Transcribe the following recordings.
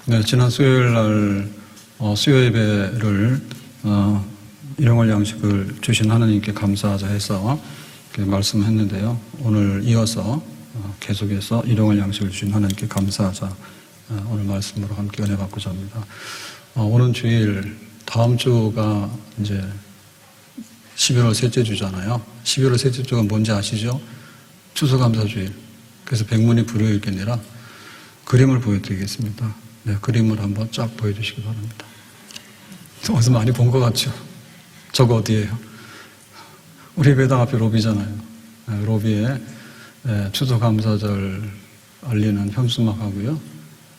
네, 지난 수요일 날 수요 예배를 일용할 양식을 주신 하나님께 감사하자 해서 말씀했는데요. 오늘 이어서 계속해서 일용할 양식을 주신 하나님께 감사하자 오늘 말씀으로 함께 은혜 받고자 합니다. 오는 주일 다음 주가 이제 11월 셋째 주잖아요. 11월 셋째 주가 뭔지 아시죠? 추수감사주일. 그래서 백문이 불여일견이라 그림을 보여드리겠습니다. 네, 그림을 한번 쫙 보여주시기 바랍니다. 어디서 많이 본 것 같죠? 저거 어디예요? 우리 배당 앞에 로비잖아요. 네, 로비에 추수감사절 알리는 현수막 하고요.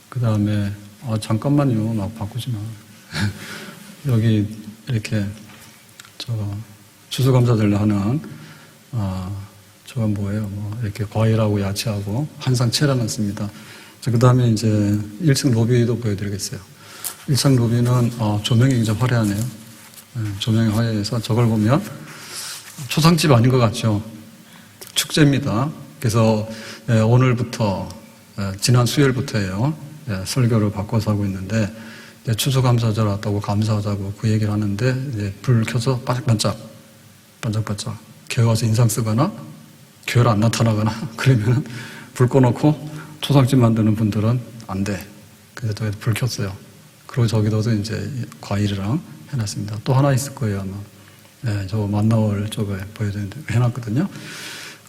그 다음에 잠깐만요, 막 바꾸지 마. 여기 이렇게 추수감사절 하는 저건 뭐예요? 이렇게 과일하고 야채하고 한상 차려놨습니다. 그 다음에 이제 1층 로비도 보여드리겠어요. 1층 로비는 조명이 굉장히 화려하네요. 조명이 화려해서 저걸 보면 초상집 아닌 것 같죠? 축제입니다. 그래서 오늘부터 지난 수요일부터예요. 설교를 바꿔서 하고 있는데 추수감사절 왔다고 감사하자고 그 얘기를 하는데 불 켜서 반짝반짝 교회 와서 인상 쓰거나 교회로 안 나타나거나 그러면 불 꺼놓고 초상집 만드는 분들은 안 돼. 그래서 저기 불 켰어요. 그리고 저기도 이제 과일이랑 해놨습니다. 또 하나 있을 거예요, 아마. 네, 저 만나올 쪽에 보여드리는데 해놨거든요.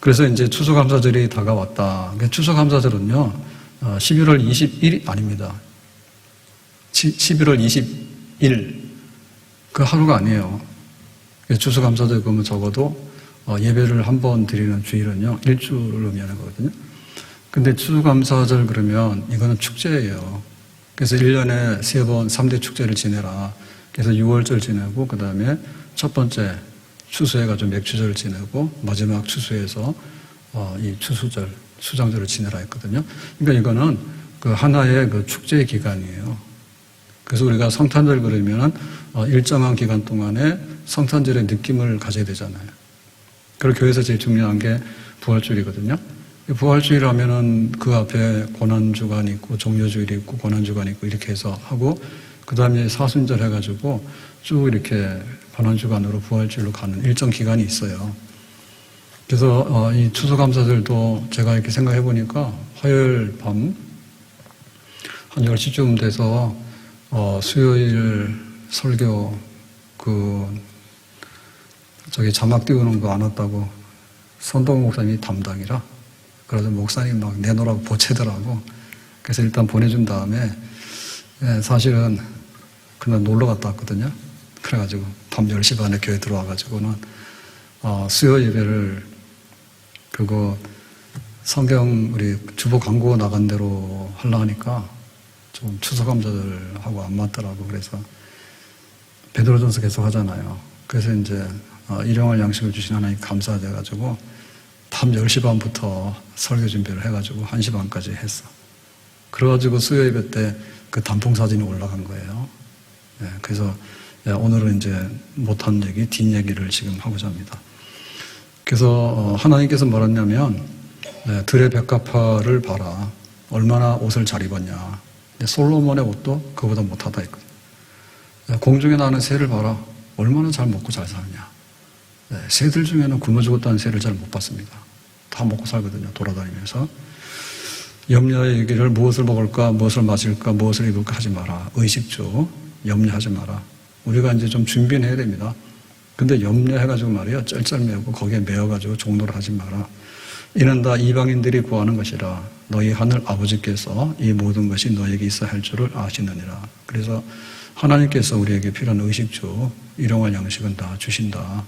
그래서 이제 추수감사절이 다가왔다. 추수감사절은요, 11월 21일 아닙니다. 11월 20일 그 하루가 아니에요. 추수감사절 그러면 적어도 예배를 한 번 드리는 주일은요, 일주를 의미하는 거거든요. 근데 추수감사절 그러면 이거는 축제예요. 그래서 1년에 3번 3대 축제를 지내라. 그래서 6월절 지내고 그 다음에 첫 번째 추수해가지고 맥추절을 지내고 마지막 추수해서 이 추수절, 수장절을 지내라 했거든요. 그러니까 이거는 그 하나의 그 축제의 기간이에요. 그래서 우리가 성탄절 그러면은 일정한 기간 동안에 성탄절의 느낌을 가져야 되잖아요. 그리고 교회에서 제일 중요한 게 부활주일이거든요. 부활주일 하면은 그 앞에 고난주간 있고 종려주일이 있고 고난주간 있고 이렇게 해서 하고 그 다음에 사순절 해가지고 쭉 이렇게 고난주간으로 부활주일로 가는 일정 기간이 있어요. 그래서 이 추수감사절도 제가 이렇게 생각해 보니까 화요일 밤 한 10시쯤 돼서 수요일 설교 자막 띄우는 거 안 왔다고 선동 목사님이 담당이라 그래서 목사님 막 내놓으라고 보채더라고. 그래서 일단 보내준 다음에 사실은 그날 놀러 갔다 왔거든요. 그래가지고 밤 10시 반에 교회 들어와가지고는 수요 예배를 그거 성경 우리 주보 광고 나간 대로 하려고 하니까 좀 추수감사절하고 안 맞더라고. 그래서 베드로전서 계속 하잖아요. 그래서 이제 일용할 양식을 주신 하나님 감사해가지고 밤 10시 반부터 설교 준비를 해가지고 1시 반까지 했어. 그래가지고 수요 예배 때 그 단풍 사진이 올라간 거예요. 네, 그래서 오늘은 이제 못한 얘기, 뒷얘기를 지금 하고자 합니다. 그래서 하나님께서 뭐랬냐면 들의 벽가파를 봐라. 얼마나 옷을 잘 입었냐. 솔로몬의 옷도 그보다 못하다 했거든요. 공중에 나는 새를 봐라. 얼마나 잘 먹고 잘 사느냐. 새들 중에는 굶어 죽었다는 새를 잘 못 봤습니다. 다 먹고 살거든요. 돌아다니면서. 염려의 얘기를 무엇을 먹을까, 무엇을 마실까, 무엇을 입을까 하지 마라. 의식주, 염려하지 마라. 우리가 이제 좀 준비는 해야 됩니다. 근데 염려해가지고 말이야. 쩔쩔매고 거기에 매어가지고 종노를 하지 마라. 이는 다 이방인들이 구하는 것이라. 너희 하늘 아버지께서 이 모든 것이 너에게 있어야 할 줄을 아시느니라. 그래서 하나님께서 우리에게 필요한 의식주, 일용할 양식은 다 주신다.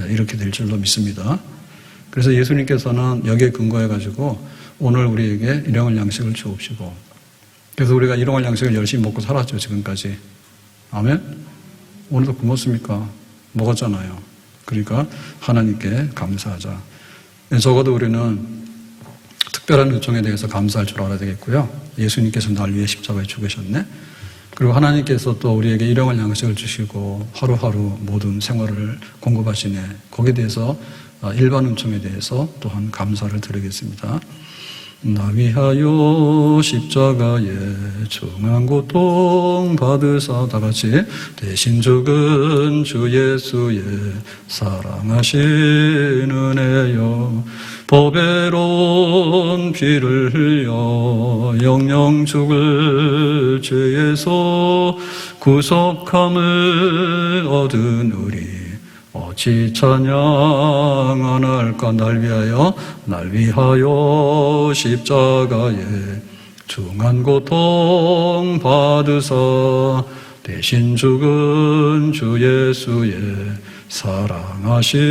이렇게 될 줄로 믿습니다. 그래서 예수님께서는 여기에 근거해가지고 오늘 우리에게 일용할 양식을 주옵시고 그래서 우리가 일용할 양식을 열심히 먹고 살았죠. 지금까지. 아멘? 오늘도 굶었습니까? 먹었잖아요. 그러니까 하나님께 감사하자. 적어도 우리는 특별한 요청에 대해서 감사할 줄 알아야 되겠고요. 예수님께서 날 위해 십자가에 죽으셨네. 그리고 하나님께서 또 우리에게 일용할 양식을 주시고 하루하루 모든 생활을 공급하시네. 거기에 대해서 일반 은총에 대해서 또한 감사를 드리겠습니다. 나 위하여 십자가에 중한 고통 받으사 다 같이 대신 죽은 주 예수의 사랑하신 은혜여 보배로운 피를 흘려 영영 죽을 죄에서 구속함을 얻은 우리 어찌 찬양 안 할까. 날 위하여 십자가에 중한 고통 받으사 대신 죽은 주 예수의 사랑하신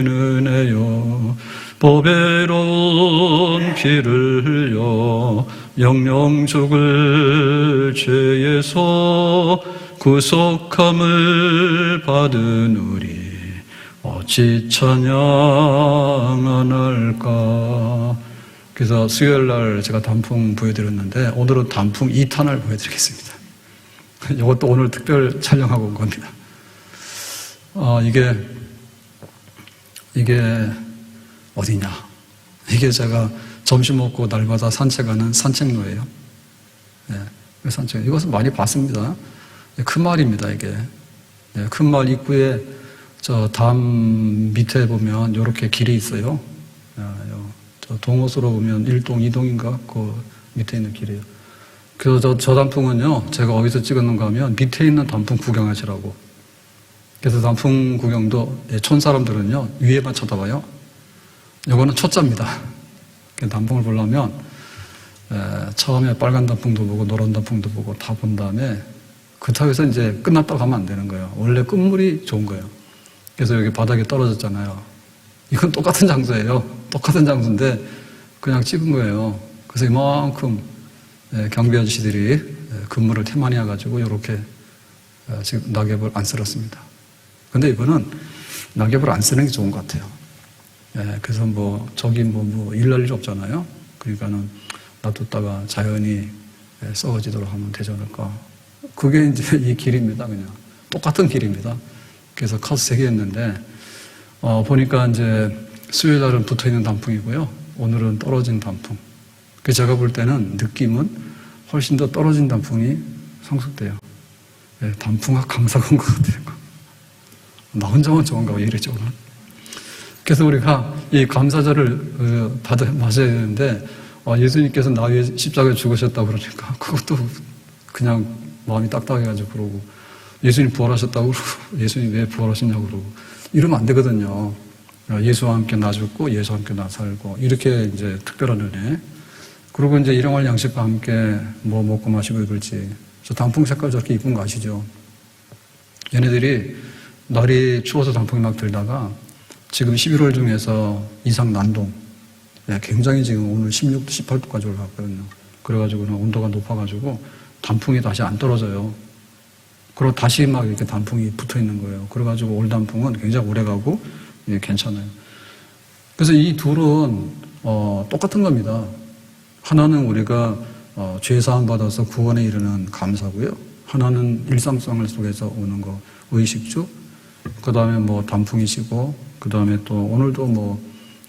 은혜여 보배로운 피를 흘려 영영 죽을 죄에서 구속함을 받은 우리 어찌 찬양 안 할까. 그래서 수요일날 제가 단풍 보여드렸는데 오늘은 단풍 2탄을 보여드리겠습니다. 이것도 오늘 특별 촬영하고 온 겁니다. 이게 어디냐. 이게 제가 점심 먹고 날마다 산책하는 산책로예요. 산책. 이것은 많이 봤습니다. 큰 말입니다, 이게. 큰 말 입구에 저 담 밑에 보면 이렇게 길이 있어요. 저 동호수로 보면 1동, 2동인가? 그 밑에 있는 길이에요. 그래서 저 단풍은요, 제가 어디서 찍었는가 하면 밑에 있는 단풍 구경하시라고. 그래서 단풍 구경도 촌 사람들은요, 위에만 쳐다봐요. 이거는 초짜입니다. 단풍을 보려면 처음에 빨간 단풍도 보고 노란 단풍도 보고 다 본 다음에 그렇다고 해서 이제 끝났다고 하면 안 되는 거예요. 원래 끝물이 좋은 거예요. 그래서 여기 바닥에 떨어졌잖아요. 이건 똑같은 장소예요. 똑같은 장소인데 그냥 찍은 거예요. 그래서 이만큼 경비 아저씨들이 그물을 태만히 해가지고 이렇게 지금 낙엽을 안 쓸었습니다. 근데 이거는 낙엽을 안 쓰는 게 좋은 것 같아요. 그래서 저기 일날 일 없잖아요. 그러니까는 놔뒀다가 자연이 썩어지도록 하면 되지 않을까. 그게 이제 이 길입니다, 그냥. 똑같은 길입니다. 그래서 카스 3개 했는데, 보니까 이제 수요일 날은 붙어 있는 단풍이고요. 오늘은 떨어진 단풍. 그래서 제가 볼 때는 느낌은 훨씬 더 떨어진 단풍이 성숙돼요. 단풍학 감사가 온 것 같아요. 나 혼자만 좋은가 봐, 이랬죠. 그래서 우리가 이 감사절을 맞아야 되는데, 예수님께서 나 위해 십자가에 죽으셨다고 그러니까, 그것도 그냥 마음이 딱딱해가지고 그러고, 예수님 부활하셨다고 그러고, 예수님 왜 부활하셨냐고 그러고, 이러면 안 되거든요. 예수와 함께 나 죽고, 예수와 함께 나 살고, 이렇게 이제 특별한 은혜. 그리고 이제 일용할 양식과 함께 뭐 먹고 마시고 입을지. 저 단풍 색깔 저렇게 이쁜 거 아시죠? 얘네들이 날이 추워서 단풍이 막 들다가 지금 11월 중에서 이상 난동. 굉장히 지금 오늘 16도, 18도까지 올라갔거든요. 그래가지고 온도가 높아가지고 단풍이 다시 안 떨어져요. 그리고 다시 막 이렇게 단풍이 붙어 있는 거예요. 그래가지고 올 단풍은 굉장히 오래 가고 괜찮아요. 그래서 이 둘은 똑같은 겁니다. 하나는 우리가 죄사함 받아서 구원에 이르는 감사고요. 하나는 일상생활 속에서 오는 거 의식주. 그 다음에 단풍이시고, 그 다음에 또 오늘도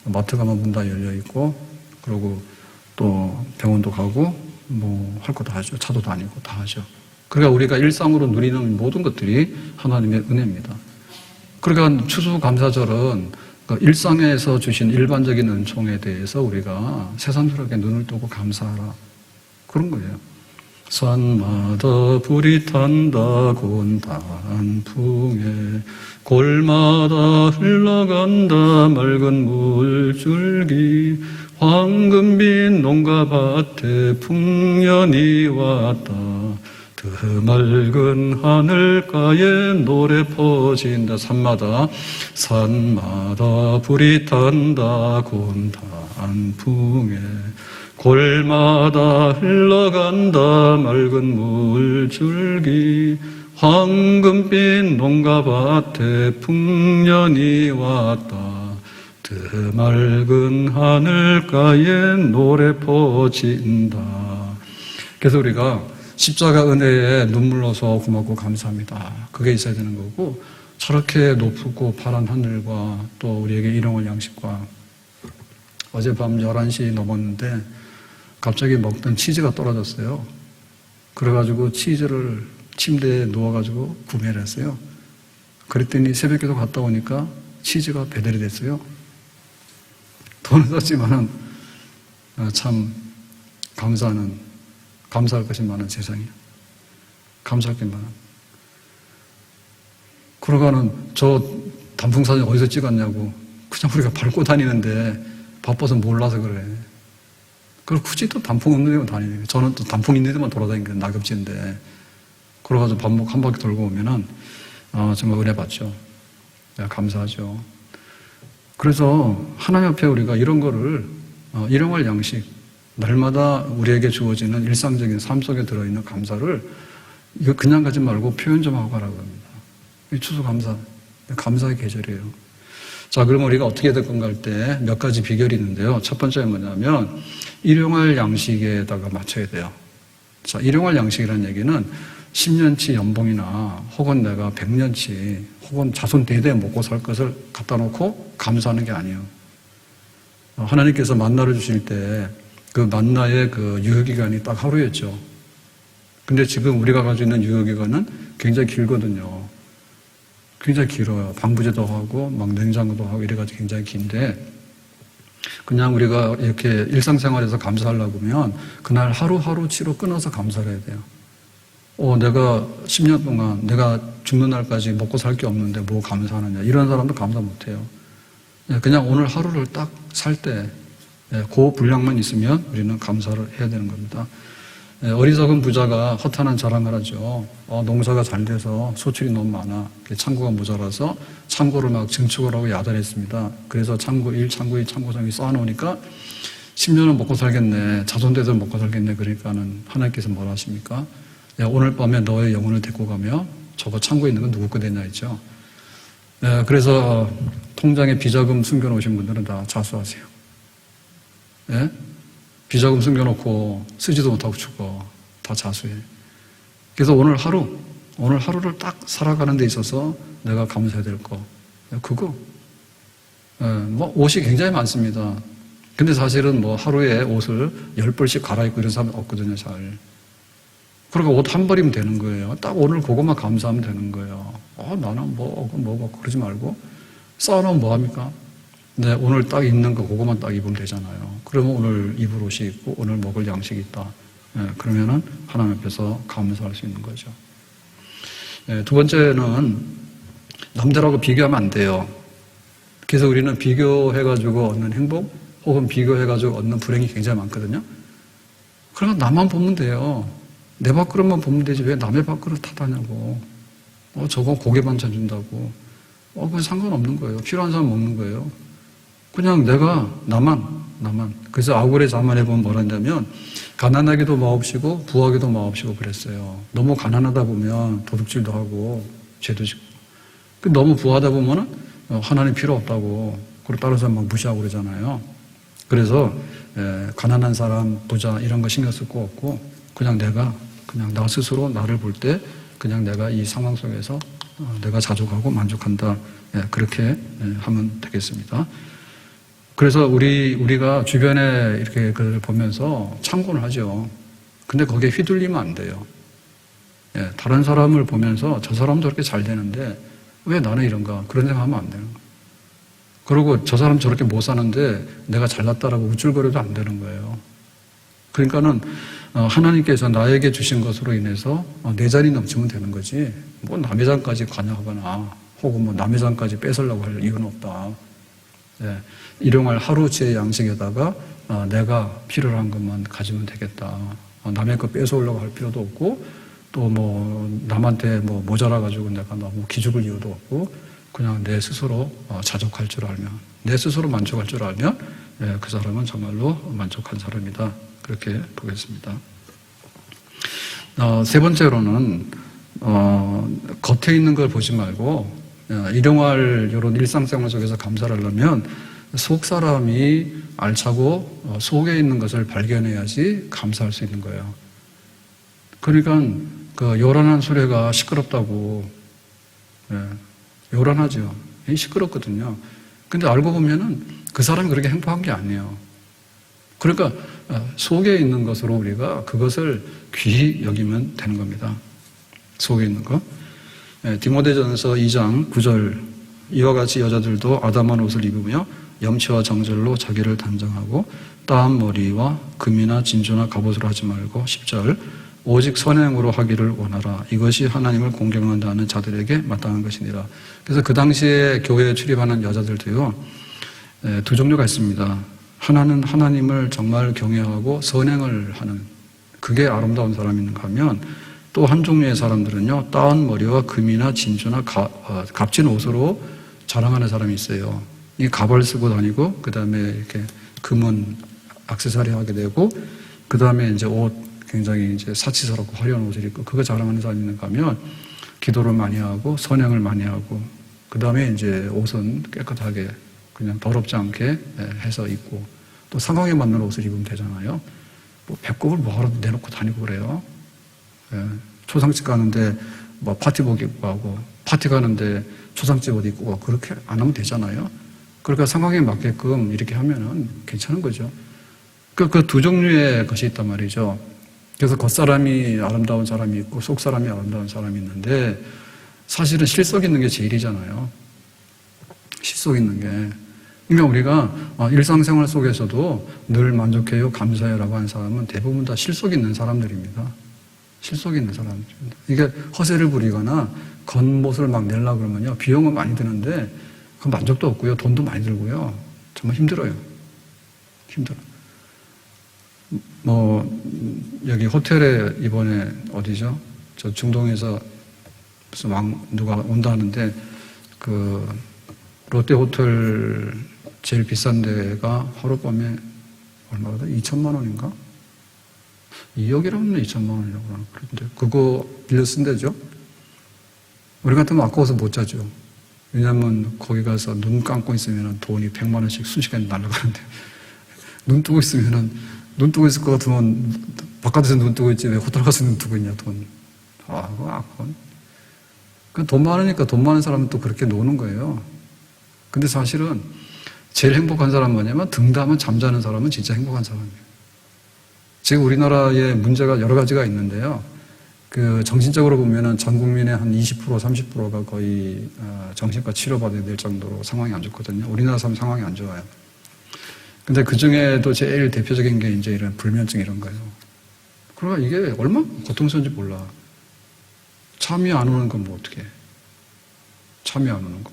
마트 가면 문 다 열려 있고, 그리고 또 병원도 가고, 할 거 다 하죠. 차도 다니고 다 하죠. 그러니까 우리가 일상으로 누리는 모든 것들이 하나님의 은혜입니다. 그러니까 추수감사절은 일상에서 주신 일반적인 은총에 대해서 우리가 새삼스럽게 눈을 뜨고 감사하라. 그런 거예요. 산마다 불이 탄다 곤 단풍에 골마다 흘러간다 맑은 물줄기 황금빛 농가 밭에 풍년이 왔다 맑은 하늘가에 노래 퍼진다. 산마다 불이 탄다 곤 단풍에 골마다 흘러간다 맑은 물줄기 황금빛 농가 밭에 풍년이 왔다 맑은 하늘가에 노래 퍼진다. 그래서 우리가 십자가 은혜에 눈물로서 고맙고 감사합니다. 그게 있어야 되는 거고, 저렇게 높고 파란 하늘과 또 우리에게 일용할 양식과 어젯밤 11시 넘었는데 갑자기 먹던 치즈가 떨어졌어요. 그래가지고 치즈를 침대에 누워가지고 구매를 했어요. 그랬더니 새벽기도 갔다 오니까 치즈가 배달이 됐어요. 돈을 썼지만은 참 감사할 것이 많은 세상이에요. 감사할 게 많아. 그러고는 저 단풍사진 어디서 찍었냐고. 그냥 우리가 밟고 다니는데 바빠서 몰라서 그래. 그걸 굳이 또 단풍 없는 데만 다니는. 저는 또 단풍 있는 데만 돌아다니는 낙엽지인데. 그러가지고 반복 한 바퀴 돌고 오면은 정말 은혜 받죠. 감사하죠. 그래서 하나님 앞에 우리가 이런 거를 일용할 양식, 날마다 우리에게 주어지는 일상적인 삶 속에 들어있는 감사를 이거 그냥 가지 말고 표현 좀 하고 가라고 합니다. 이 추수감사, 감사의 계절이에요. 자, 그러면 우리가 어떻게 해야 될 건가 할 때 몇 가지 비결이 있는데요. 첫 번째는 뭐냐면 일용할 양식에다가 맞춰야 돼요. 자, 일용할 양식이라는 얘기는 10년치 연봉이나 혹은 내가 100년치 혹은 자손 대대 먹고 살 것을 갖다 놓고 감사하는 게 아니에요. 하나님께서 만나를 주실 때 그 만나의 그 유효기간이 딱 하루였죠. 근데 지금 우리가 가지고 있는 유효기간은 굉장히 길거든요. 굉장히 길어요. 방부제도 하고 막 냉장고도 하고 이래가지고 굉장히 긴데 그냥 우리가 이렇게 일상생활에서 감사하려고 하면 그날 하루하루치로 끊어서 감사를 해야 돼요. 내가 10년 동안 내가 죽는 날까지 먹고 살 게 없는데 뭐 감사하느냐. 이런 사람도 감사 못 해요. 그냥 오늘 하루를 딱 살 때, 그 분량만 있으면 우리는 감사를 해야 되는 겁니다. 어리석은 부자가 허탄한 자랑을 하죠. 농사가 잘 돼서 소출이 너무 많아. 창고가 모자라서 창고를 막 증축을 하고 야단했습니다. 그래서 창고 1, 창고 2, 창고 3이 쌓아놓으니까 10년은 먹고 살겠네. 자손대대로 먹고 살겠네. 그러니까는 하나님께서 뭐라 하십니까? 오늘 밤에 너의 영혼을 데리고 가며 저거 창고에 있는 건 누구 거 되냐 했죠. 그래서 통장에 비자금 숨겨놓으신 분들은 다 자수하세요. 비자금 숨겨놓고 쓰지도 못하고 죽어. 다 자수해. 그래서 오늘 하루를 딱 살아가는 데 있어서 내가 감사해야 될 거. 그거. 뭐 옷이 굉장히 많습니다. 근데 사실은 뭐 하루에 옷을 10벌씩 갈아입고 이런 사람 없거든요, 잘. 그러니까 옷 한 벌이면 되는 거예요. 딱 오늘 그것만 감사하면 되는 거예요. 나는 뭐 그러지 말고 쌓아놓으면 뭐합니까? 네, 오늘 딱 입는 거 그것만 딱 입으면 되잖아요. 그러면 오늘 입을 옷이 있고 오늘 먹을 양식이 있다. 그러면은 하나님 앞에서 감사할 수 있는 거죠. 두 번째는 남들하고 비교하면 안 돼요. 그래서 우리는 비교해가지고 얻는 행복 혹은 비교해가지고 얻는 불행이 굉장히 많거든요. 그러니까 나만 보면 돼요. 내 밥그릇만 보면 되지 왜 남의 밥그릇 탓하냐고. 저건 고기 반찬 준다고. 그건 상관없는 거예요. 필요한 사람 먹는 거예요. 그냥 나만. 그래서 아굴의 자만에 보면 뭐라 했냐면, 가난하기도 마옵시고, 부하기도 마옵시고 그랬어요. 너무 가난하다 보면 도둑질도 하고, 죄도 짓고. 너무 부하다 보면은, 하나님 필요 없다고, 그리고 다른 사람 막 무시하고 그러잖아요. 그래서, 가난한 사람, 부자, 이런 거 신경 쓸 거 없고, 그냥 나 스스로 나를 볼 때, 그냥 내가 이 상황 속에서 내가 자족하고 만족한다. 그렇게 하면 되겠습니다. 그래서 우리가 주변에 이렇게 그걸 보면서 참고를 하죠. 근데 거기에 휘둘리면 안 돼요. 다른 사람을 보면서 저 사람도 저렇게 잘 되는데 왜 나는 이런가? 그런 생각하면 안 되는 거예요. 그리고 저 사람 저렇게 못 사는데 내가 잘났다라고 우쭐거려도 안 되는 거예요. 그러니까는 하나님께서 나에게 주신 것으로 인해서 내 잔이 넘치면 되는 거지. 뭐 남의 잔까지 관여하거나 혹은 뭐 남의 잔까지 뺏으려고 할 이유는 없다. 일용할 하루치의 양식에다가 내가 필요한 것만 가지면 되겠다. 남의 거 뺏어오려고 할 필요도 없고 또 뭐 남한테 뭐 모자라가지고 내가 너무 기죽을 이유도 없고 그냥 내 스스로 자족할 줄 알면 내 스스로 만족할 줄 알면 그 사람은 정말로 만족한 사람이다. 그렇게 보겠습니다. 세 번째로는 겉에 있는 걸 보지 말고 일용할 이런 일상생활 속에서 감사를 하려면 속 사람이 알차고 속에 있는 것을 발견해야지 감사할 수 있는 거예요. 그러니까 그 요란한 수레가 시끄럽다고 요란하죠. 시끄럽거든요. 근데 알고 보면은 그 사람이 그렇게 행복한 게 아니에요. 그러니까 속에 있는 것으로 우리가 그것을 귀히 여기면 되는 겁니다. 속에 있는 거. 디모데전서 2장 9절 이와 같이 여자들도 아담한 옷을 입으며 염치와 정절로 자기를 단정하고 따은 머리와 금이나 진주나 갑옷으로 하지 말고 10절 오직 선행으로 하기를 원하라. 이것이 하나님을 공경한다는 자들에게 마땅한 것이니라. 그래서 그 당시에 교회에 출입하는 여자들도요, 두 종류가 있습니다. 하나는 하나님을 정말 경외하고 선행을 하는, 그게 아름다운 사람인가 하면, 또 한 종류의 사람들은요, 따은 머리와 금이나 진주나 값진 옷으로 자랑하는 사람이 있어요. 이 갑을 쓰고 다니고, 그 다음에 이렇게 금은 액세서리 하게 되고, 그 다음에 이제 옷, 굉장히 이제 사치스럽고 화려한 옷을 입고, 그거 자랑하는 사람이 있는가 하면, 기도를 많이 하고, 선행을 많이 하고, 그 다음에 이제 옷은 깨끗하게, 그냥 더럽지 않게 해서 입고, 또 상황에 맞는 옷을 입으면 되잖아요. 뭐 배꼽을 뭐하러 내놓고 다니고 그래요. 초상집 가는데 뭐 파티복 입고 가고, 파티 가는데 초상집 옷 입고 가고, 그렇게 안 하면 되잖아요. 그러니까 상황에 맞게끔 이렇게 하면은 괜찮은 거죠. 그 두 종류의 것이 있단 말이죠. 그래서 겉사람이 아름다운 사람이 있고 속사람이 아름다운 사람이 있는데, 사실은 실속 있는 게 제일이잖아요. 실속 있는 게. 그러니까 우리가 일상생활 속에서도 늘 만족해요, 감사해라고 하는 사람은 대부분 다 실속 있는 사람들입니다. 실속 있는 사람들입니다. 이게 허세를 부리거나 겉모습을 막 내려고 그러면요, 비용은 많이 드는데 그 만족도 없고요, 돈도 많이 들고요, 정말 힘들어요. 힘들어. 여기 호텔에 이번에 어디죠? 저 중동에서 무슨 누가 온다는데, 그 롯데 호텔 제일 비싼 데가 하룻밤에 얼마다? 2천만 원인가? 2억이라면 2천만 원이라고 그러는데, 그거 빌려 쓴 데죠? 우리 같으면 아까워서 못 자죠. 왜냐면 거기 가서 눈 감고 있으면 돈이 100만 원씩 순식간에 날아가는데, 눈 뜨고 있을 것 같으면 바깥에서 눈 뜨고 있지 왜 호텔 가서 눈 뜨고 있냐, 돈. 그거 아까운. 돈 많으니까 돈 많은 사람은 또 그렇게 노는 거예요. 근데 사실은 제일 행복한 사람은 뭐냐면, 등담은 잠자는 사람은 진짜 행복한 사람이에요. 지금 우리나라에 문제가 여러 가지가 있는데요. 그 정신적으로 보면은 전 국민의 한 20%, 30%가 거의 정신과 치료받아야 될 정도로 상황이 안 좋거든요. 우리나라 사람 상황이 안 좋아요. 근데 그 중에도 제일 대표적인 게 이제 이런 불면증 이런 거예요. 그러니까 이게 얼마나 고통스러운지 몰라. 잠이 안 오는 건 뭐 어떡해. 잠이 안 오는 거.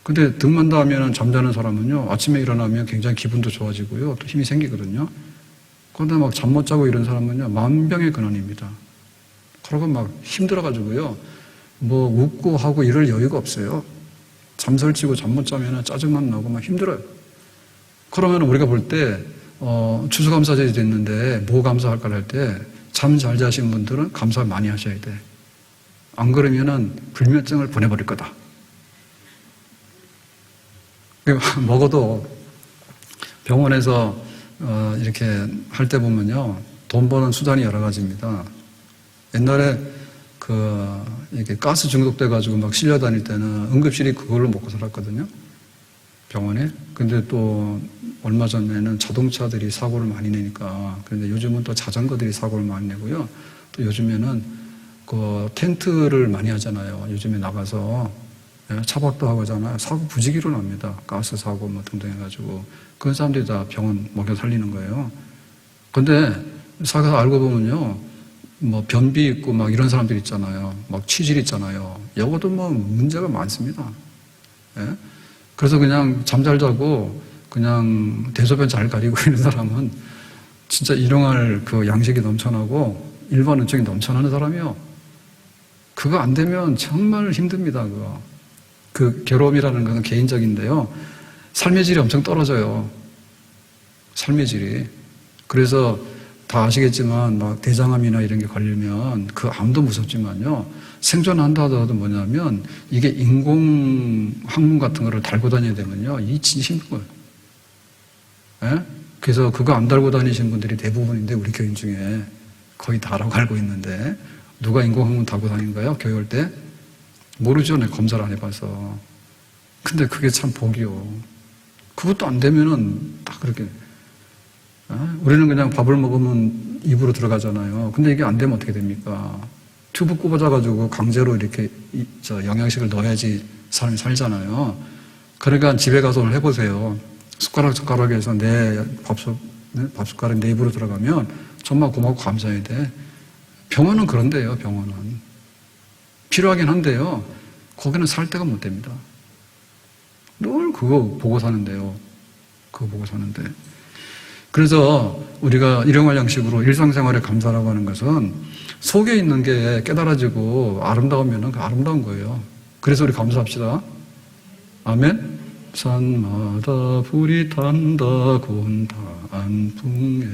근데 등만다 하면은 잠자는 사람은요, 아침에 일어나면 굉장히 기분도 좋아지고요, 또 힘이 생기거든요. 그런데 막 잠 못 자고 이런 사람은요, 만병의 근원입니다. 그러고 막 힘들어가지고요, 뭐 웃고 하고 이럴 여유가 없어요. 잠설치고 잠 못 자면은 짜증만 나고 막 힘들어요. 그러면 우리가 볼 때, 추수감사절이 됐는데 뭐 감사할까 할 때, 잠 잘 자신 분들은 감사 많이 하셔야 돼. 안 그러면은 불면증을 보내버릴 거다. 먹어도 병원에서 이렇게 할 때 보면요, 돈 버는 수단이 여러 가지입니다. 옛날에 이렇게 가스 중독돼가지고 막 실려 다닐 때는 응급실이 그걸로 먹고 살았거든요. 병원에. 근데 또 얼마 전에는 자동차들이 사고를 많이 내니까, 그런데 요즘은 또 자전거들이 사고를 많이 내고요. 또 요즘에는 그 텐트를 많이 하잖아요. 요즘에 나가서 차박도 하고 하잖아요. 사고 부지기로 납니다. 가스 사고 뭐 등등 해가지고. 그런 사람들이 다 병원 먹여 살리는 거예요. 근데 사가서 알고 보면요, 뭐 변비 있고 막 이런 사람들 있잖아요. 막 치질 있잖아요. 이것도 뭐 문제가 많습니다. 예? 그래서 그냥 잠 잘 자고 그냥 대소변 잘 가리고 있는 사람은 진짜 일용할 그 양식이 넘쳐나고 일반 은총이 넘쳐나는 사람이요. 그거 안 되면 정말 힘듭니다. 그거. 그 괴로움이라는 것은 개인적인데요, 삶의 질이 엄청 떨어져요. 삶의 질이. 그래서 다 아시겠지만 막 대장암이나 이런 게 걸리면 그 암도 무섭지만요, 생존한다 하더라도 뭐냐면 이게 인공 항문 같은 거를 달고 다녀야 되면요, 이 진짜 힘든 거예요. 예? 그래서 그거 안 달고 다니신 분들이 대부분인데, 우리 교인 중에 거의 다라고 알고 있는데, 누가 인공 항문 달고 다니는 거예요? 교회 올 때? 모르죠. 내가 검사를 안 해봐서. 근데 그게 참 복이요. 그것도 안 되면은 딱 그렇게, 우리는 그냥 밥을 먹으면 입으로 들어가잖아요. 근데 이게 안 되면 어떻게 됩니까? 튜브 꼽아져가지고 강제로 이렇게 영양식을 넣어야지 사람이 살잖아요. 그러니까 집에 가서 오늘 해보세요. 숟가락에서 내 밥숟가락이 내 입으로 들어가면 정말 고맙고 감사해야 돼. 병원은 그런데요, 병원은. 필요하긴 한데요. 거기는 살 데가 못 됩니다. 늘 그거 보고 사는데요. 그거 보고 사는데. 그래서 우리가 일용할 양식으로 일상생활에 감사라고 하는 것은 속에 있는 게 깨달아지고 아름다우면 그 아름다운 거예요. 그래서 우리 감사합시다. 아멘. 산마다 불이 탄다 고운다 안풍에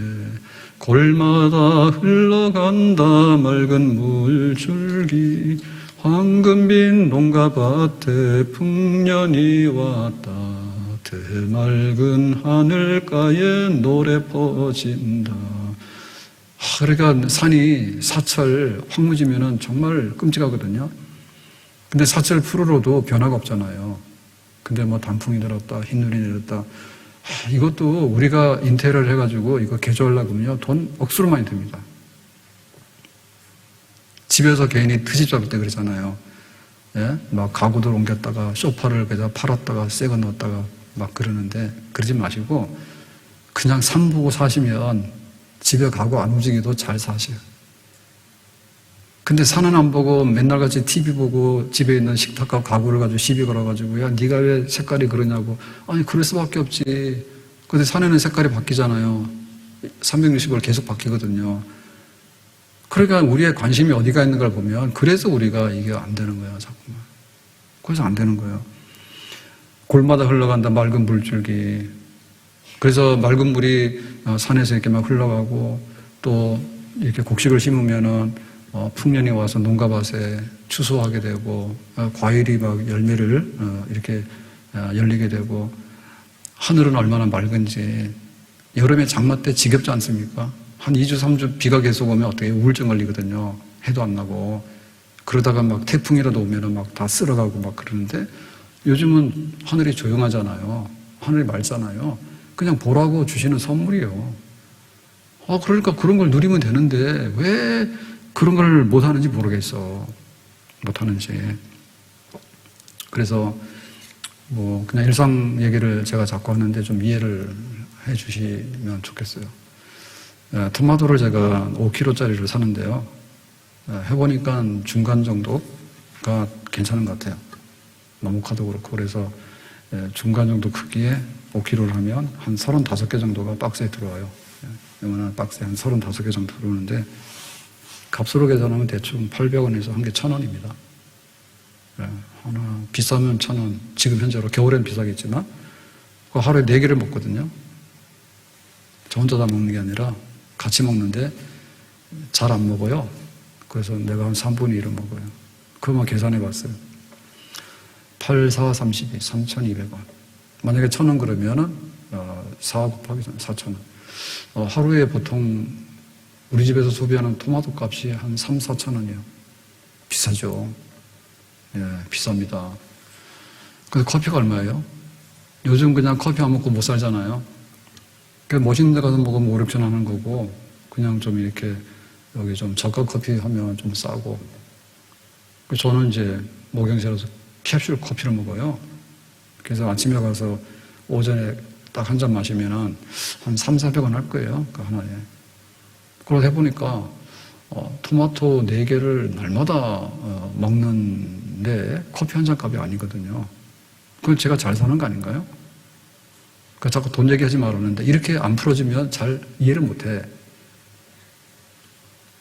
골마다 흘러간다 맑은 물줄기 황금빛 농가밭에 풍년이 왔다 드맑은 하늘가에 노래 퍼진다. 그러니까 산이 사철 황무지면은 정말 끔찍하거든요. 근데 사철 푸르러도 변화가 없잖아요. 근데 뭐 단풍이 내렸다, 흰눈이 내렸다. 이것도 우리가 인테리어를 해가지고 이거 개조하려고 하면요. 돈 억수로 많이 듭니다. 집에서 개인이 트집 잡을 때 그러잖아요. 예? 막 가구들 옮겼다가 소파를 그냥 팔았다가 새 거 넣었다가 막 그러는데 그러지 마시고 그냥 산 보고 사시면 집에 가구 안 움직여도 잘 사셔요. 근데 산은 안 보고 맨날 같이 TV 보고 집에 있는 식탁과 가구를 가지고 시비 걸어가지고 야 네가 왜 색깔이 그러냐고. 아니 그럴 수밖에 없지. 근데 산에는 색깔이 바뀌잖아요. 360을 계속 바뀌거든요. 그러니까 우리의 관심이 어디가 있는 걸 보면 그래서 우리가 이게 안 되는 거예요. 자꾸만. 그래서 안 되는 거예요. 골마다 흘러간다 맑은 물줄기. 그래서 맑은 물이 산에서 이렇게 막 흘러가고 또 이렇게 곡식을 심으면은 풍년이 와서 농가밭에 추수하게 되고 과일이 막 열매를 이렇게 열리게 되고 하늘은 얼마나 맑은지 여름에 장마 때 지겹지 않습니까? 한 2주 3주 비가 계속 오면 어떻게 우울증 걸리거든요. 해도 안 나고 그러다가 막 태풍이라도 오면은 막 다 쓸어가고 막 그러는데 요즘은 하늘이 조용하잖아요. 하늘이 맑잖아요. 그냥 보라고 주시는 선물이에요. 그러니까 그런 걸 누리면 되는데 왜 그런 걸 못하는지 모르겠어. 못하는지. 그래서 뭐 그냥 일상 얘기를 제가 자꾸 하는데 좀 이해를 해 주시면 좋겠어요. 토마토를 제가 5kg짜리를 사는데요. 해보니까 중간 정도가 괜찮은 것 같아요. 나무카도 그렇고 그래서 중간 정도 크기에 5kg를 하면 한 35개 정도가 박스에 들어와요. 이거는 박스에 한 35개 정도 들어오는데 값으로 계산하면 대충 800원에서 한 개 1,000원입니다. 하나 비싸면 1,000원. 지금 현재로 겨울엔 비싸겠지만 하루에 4개를 먹거든요. 저 혼자 다 먹는 게 아니라 같이 먹는데 잘 안 먹어요. 그래서 내가 한 3분의 1을 먹어요. 그것만 계산해 봤어요. 8, 4, 32, 3,200원. 만약에 1,000원 그러면은 4 곱하기 4,000원. 하루에 보통 우리 집에서 소비하는 토마토 값이 한 3, 4천 원이에요. 비싸죠. 예, 비쌉니다. 근데 커피가 얼마예요? 요즘 그냥 커피 안 먹고 못 살잖아요. 그러니까 멋있는 데 가서 먹으면 5, 6천 원 하는 거고, 그냥 좀 이렇게 여기 좀 저가 커피 하면 좀 싸고. 저는 이제 모경실에서 캡슐 커피를 먹어요. 그래서 아침에 가서 오전에 딱 한 잔 마시면은 한 3, 400원 할 거예요. 그 하나에. 그걸 해보니까 토마토 4개를 날마다 먹는데 커피 한 잔 값이 아니거든요. 그건 제가 잘 사는 거 아닌가요? 그러니까 자꾸 돈 얘기하지 말았는데 이렇게 안 풀어지면 잘 이해를 못해.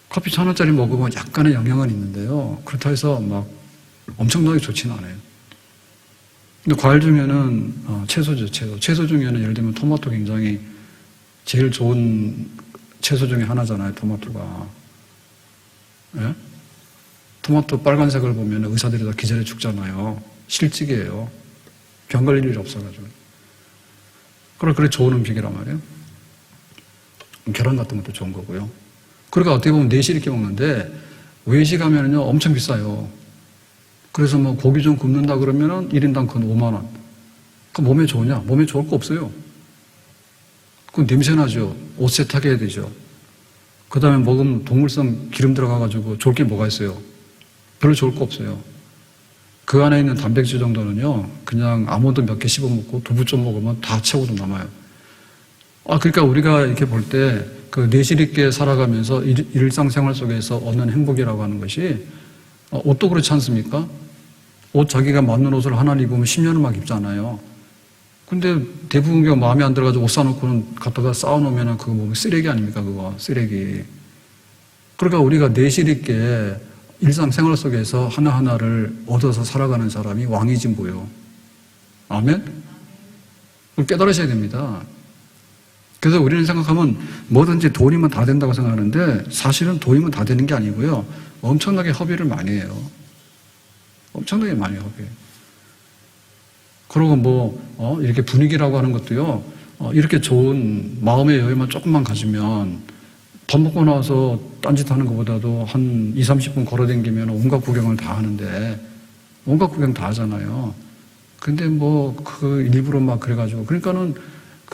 커피 1,000원짜리 먹으면 약간의 영향은 있는데요. 그렇다 해서 막 엄청나게 좋지는 않아요. 근데 과일 중에는 채소죠, 채소. 채소 중에는 예를 들면 토마토 굉장히 제일 좋은 채소 중에 하나잖아요, 토마토가. 예? 토마토 빨간색을 보면 의사들이 다 기절해 죽잖아요. 실직이에요. 병 걸릴 일이 없어가지고. 그래 좋은 음식이란 말이에요. 계란 같은 것도 좋은 거고요. 그러니까 어떻게 보면 4시 이렇게 먹는데 외식하면요 엄청 비싸요. 그래서 뭐 고기 좀 굽는다 그러면은 1인당 건 5만 원. 그 몸에 좋으냐? 몸에 좋을 거 없어요. 그 냄새나죠. 옷 세탁해야 되죠. 그 다음에 먹으면 동물성 기름 들어가가지고 좋을 게 뭐가 있어요? 별로 좋을 거 없어요. 그 안에 있는 단백질 정도는요, 그냥 아몬드 몇 개 씹어 먹고 두부 좀 먹으면 다 채워도 남아요. 그러니까 우리가 이렇게 볼 때 그 내실 있게 살아가면서 일상생활 속에서 얻는 행복이라고 하는 것이 옷도 그렇지 않습니까? 옷 자기가 맞는 옷을 하나 입으면 10년을 막 입잖아요. 근데 대부분 경우 마음에 안 들어가지고 옷 사놓고는 갖다가 쌓아놓으면 그거 뭐 쓰레기 아닙니까? 그거 쓰레기. 그러니까 우리가 내실 있게 일상생활 속에서 하나하나를 얻어서 살아가는 사람이 왕이지 뭐요. 아멘? 깨달으셔야 됩니다. 그래서 우리는 생각하면 뭐든지 돈이면 다 된다고 생각하는데 사실은 돈이면 다 되는 게 아니고요. 엄청나게 허비를 많이 해요. 엄청나게 많이 허비해요. 그리고 이렇게 분위기라고 하는 것도요, 이렇게 좋은 마음의 여유만 조금만 가지면 밥 먹고 나서 딴짓 하는 것보다도 한 20, 30분 걸어 다니면 온갖 구경을 다 하는데, 온갖 구경 다 하잖아요. 근데 그 일부러 막 그래가지고, 그러니까는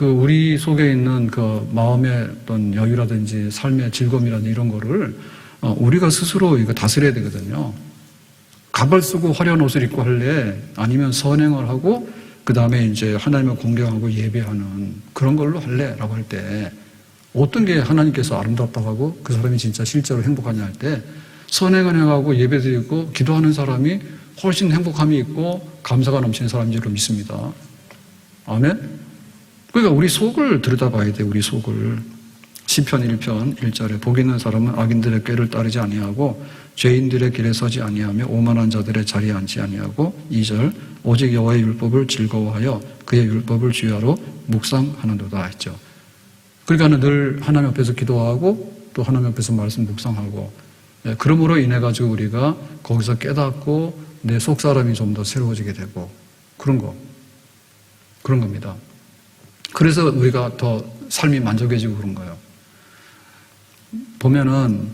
우리 속에 있는 그 마음의 어떤 여유라든지 삶의 즐거움이라든지 이런 거를 우리가 스스로 이거 다스려야 되거든요. 갑을 쓰고 화려한 옷을 입고 할래? 아니면 선행을 하고 그 다음에 이제 하나님을 공경하고 예배하는 그런 걸로 할래? 라고 할 때 어떤 게 하나님께서 아름답다고 하고 그 사람이 진짜 실제로 행복하냐 할 때 선행을 행하고 예배 드리고 기도하는 사람이 훨씬 행복함이 있고 감사가 넘치는 사람인 줄 믿습니다. 아멘? 그러니까 우리 속을 들여다봐야 돼. 우리 속을. 시편 1편 1절에 복 있는 사람은 악인들의 꾀를 따르지 아니하고 죄인들의 길에 서지 아니하며 오만한 자들의 자리에 앉지 아니하고 2절 오직 여호와의 율법을 즐거워하여 그의 율법을 주야로 묵상하는도다 했죠. 그러니까 늘 하나님 앞에서 기도하고 또 하나님 앞에서 말씀 묵상하고 그러므로 인해 가지고 우리가 거기서 깨닫고 내 속 사람이 좀 더 새로워지게 되고 그런 겁니다. 그래서 우리가 더 삶이 만족해지고 그런 거예요. 보면은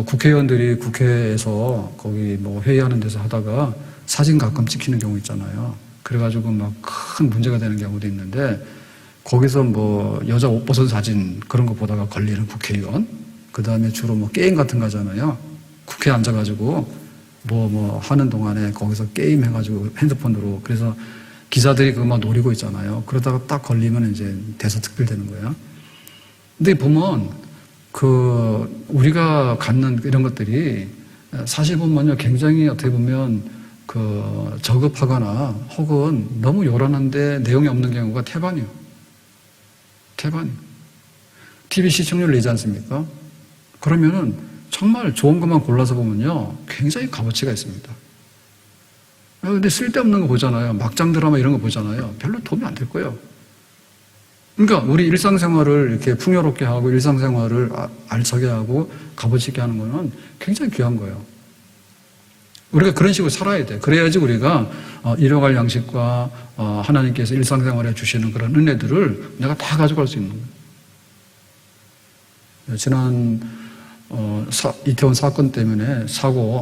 국회의원들이 국회에서 거기 회의하는 데서 하다가 사진 가끔 찍히는 경우 있잖아요. 그래가지고 막 큰 문제가 되는 경우도 있는데 거기서 여자 옷 벗은 사진 그런 거 보다가 걸리는 국회의원, 그 다음에 주로 게임 같은 거 하잖아요. 국회에 앉아가지고 하는 동안에 거기서 게임 해가지고 핸드폰으로 그래서 기자들이 그것만 노리고 있잖아요. 그러다가 딱 걸리면 이제 대서특필되는 거예요. 근데 보면 우리가 갖는 이런 것들이 사실 보면요, 굉장히 어떻게 보면 저급하거나 혹은 너무 요란한데 내용이 없는 경우가 태반이에요. TV 시청률 내지 않습니까? 그러면은 정말 좋은 것만 골라서 보면요, 굉장히 값어치가 있습니다. 근데 쓸데없는 거 보잖아요. 막장 드라마 이런 거 보잖아요. 별로 도움이 안 될 거예요. 그러니까 우리 일상생활을 이렇게 풍요롭게 하고 일상생활을 알차게 하고 값어치 있게 하는 거는 굉장히 귀한 거예요. 우리가 그런 식으로 살아야 돼. 그래야지 우리가 일용할 양식과 하나님께서 일상생활에 주시는 그런 은혜들을 내가 다 가져갈 수 있는 거예요. 지난 이태원 사건 때문에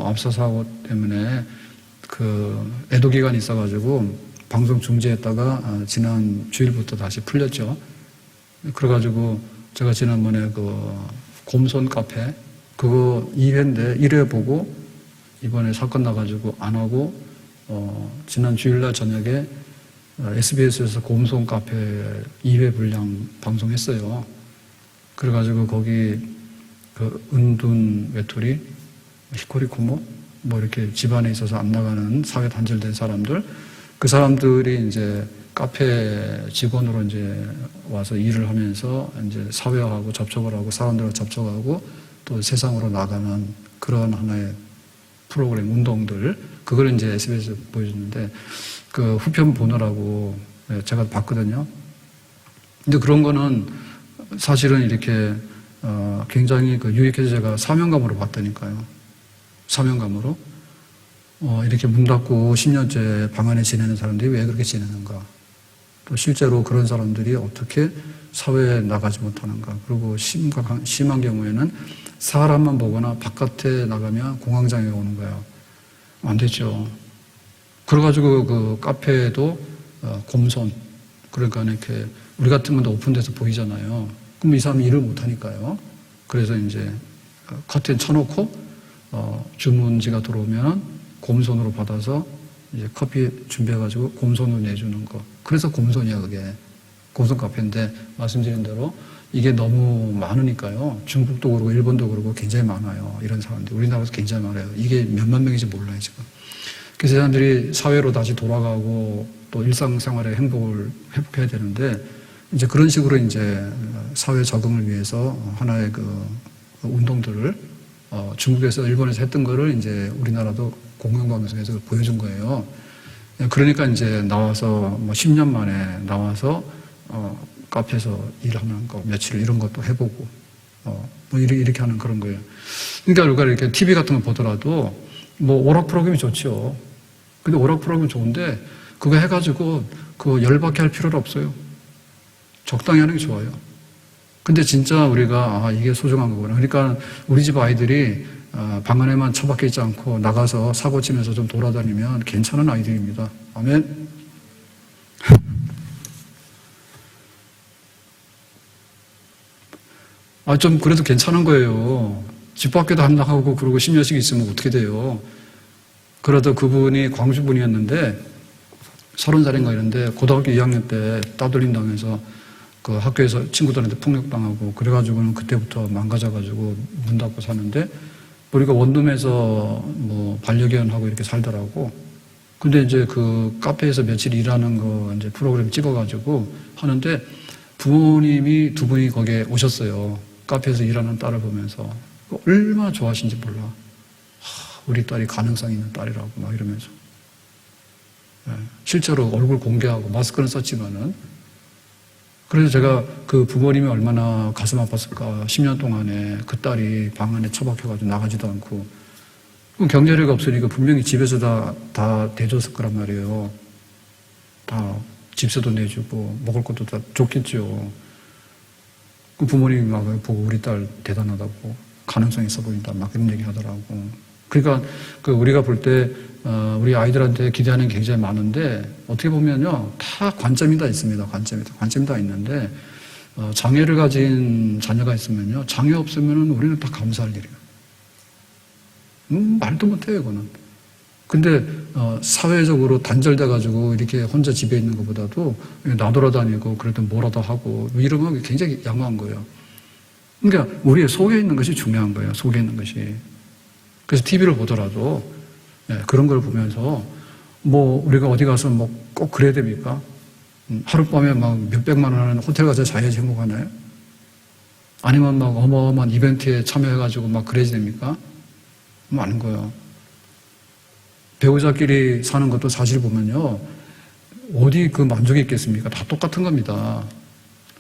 압사 사고 때문에 애도 기간이 있어가지고 방송 중지했다가 지난 주일부터 다시 풀렸죠. 그래가지고 제가 지난번에 곰손 카페 그거 2회인데 1회 보고 이번에 사건 나가지고 안 하고 지난 주일날 저녁에 SBS에서 곰손 카페 2회 분량 방송했어요. 그래가지고 거기 은둔 외톨이 히코리 쿠모 이렇게 집안에 있어서 안 나가는 사회 단절된 사람들, 그 사람들이 이제 카페 직원으로 이제 와서 일을 하면서 이제 사회하고 접촉을 하고 사람들과 접촉하고 또 세상으로 나가는 그런 하나의 프로그램 운동들, 그걸 이제 SBS에서 보여줬는데 후편 보느라고 제가 봤거든요. 근데 그런 거는 사실은 이렇게 굉장히 유익해서 제가 사명감으로 봤다니까요. 사명감으로. 이렇게 문 닫고 10년째 방 안에 지내는 사람들이 왜 그렇게 지내는가. 또 실제로 그런 사람들이 어떻게 사회에 나가지 못하는가. 그리고 심한 경우에는 사람만 보거나 바깥에 나가면 공황장애가 오는 거예요. 안 되죠. 그래가지고 카페에도 곰손, 그러니까 이렇게 우리 같은 건 오픈돼서 보이잖아요. 그럼 이 사람이 일을 못 하니까요. 그래서 이제 커튼 쳐놓고 주문지가 들어오면 곰손으로 받아서 이제 커피 준비해가지고 곰손으로 내주는 거. 그래서 곰손이야 그게. 곰손 카페인데 말씀드린 대로 이게 너무 많으니까요. 중국도 그러고 일본도 그러고 굉장히 많아요. 이런 사람들. 우리나라에서 굉장히 많아요. 이게 몇만 명인지 몰라요 지금. 그래서 사람들이 사회로 다시 돌아가고 또 일상생활의 행복을 회복해야 되는데 이제 그런 식으로 이제 사회 적응을 위해서 하나의 그 운동들을 중국에서 일본에서 했던 거를 이제 우리나라도 공영방송에서 보여준 거예요. 그러니까 이제 나와서 뭐 10년 만에 나와서 카페에서 일하는 거 며칠 이런 것도 해보고 뭐 이렇게 하는 그런 거예요. 그러니까 우리가 이렇게 TV 같은 거 보더라도 뭐 오락 프로그램이 좋죠. 근데 오락 프로그램 좋은데 그거 해가지고 그거 열받게 할 필요는 없어요. 적당히 하는 게 좋아요. 근데 진짜 우리가 이게 소중한 거구나. 그러니까 우리 집 아이들이 방 안에만 처박혀 있지 않고 나가서 사고 치면서 좀 돌아다니면 괜찮은 아이들입니다. 아멘. 좀 그래도 괜찮은 거예요. 집 밖에도 안 나가고 그러고 10년씩 있으면 어떻게 돼요? 그러다 그분이 광주 분이었는데 30살인가 이런데 고등학교 2학년 때 따돌림 당해서 그 학교에서 친구들한테 폭력당하고 그래가지고는 그때부터 망가져가지고 문 닫고 사는데 우리가 원룸에서 뭐 반려견하고 이렇게 살더라고. 근데 이제 그 카페에서 며칠 일하는 거 이제 프로그램 찍어가지고 하는데 부모님이 두 분이 거기에 오셨어요. 카페에서 일하는 딸을 보면서 얼마나 좋아하신지 몰라. 우리 딸이 가능성 있는 딸이라고 막 이러면서. 실제로 얼굴 공개하고 마스크는 썼지만은. 그래서 제가 그 부모님이 얼마나 가슴 아팠을까. 10년 동안에 그 딸이 방 안에 처박혀가지고 나가지도 않고. 경제력이 없으니까 분명히 집에서 다 대줬을 거란 말이에요. 다 집세도 내주고 먹을 것도 다 줬겠죠. 그 부모님이 막 보고 우리 딸 대단하다고 가능성 있어 보인다 막 그런 얘기 하더라고. 그러니까 그 우리가 볼 때 우리 아이들한테 기대하는 게 굉장히 많은데 어떻게 보면요 다 관점이 다 있습니다. 관점이 다 있는데 장애를 가진 자녀가 있으면요 장애 없으면 우리는 다 감사할 일이에요. 말도 못해요 이거는. 근데 사회적으로 단절돼가지고 이렇게 혼자 집에 있는 것보다도 나돌아다니고 그래도 뭐라도 하고 이러면 굉장히 양호한 거예요. 그러니까 우리의 속에 있는 것이 중요한 거예요. 속에 있는 것이. 그래서 TV를 보더라도 그런 걸 보면서 뭐 우리가 어디 가서 뭐 꼭 그래야 됩니까? 하룻밤에 막 몇백만 원 하는 호텔 가서 자야지 행복하나요? 아니면 막 어마어마한 이벤트에 참여해가지고 막 그래야지 됩니까? 아닌 거예요. 배우자끼리 사는 것도 사실 보면요 어디 그 만족이 있겠습니까? 다 똑같은 겁니다.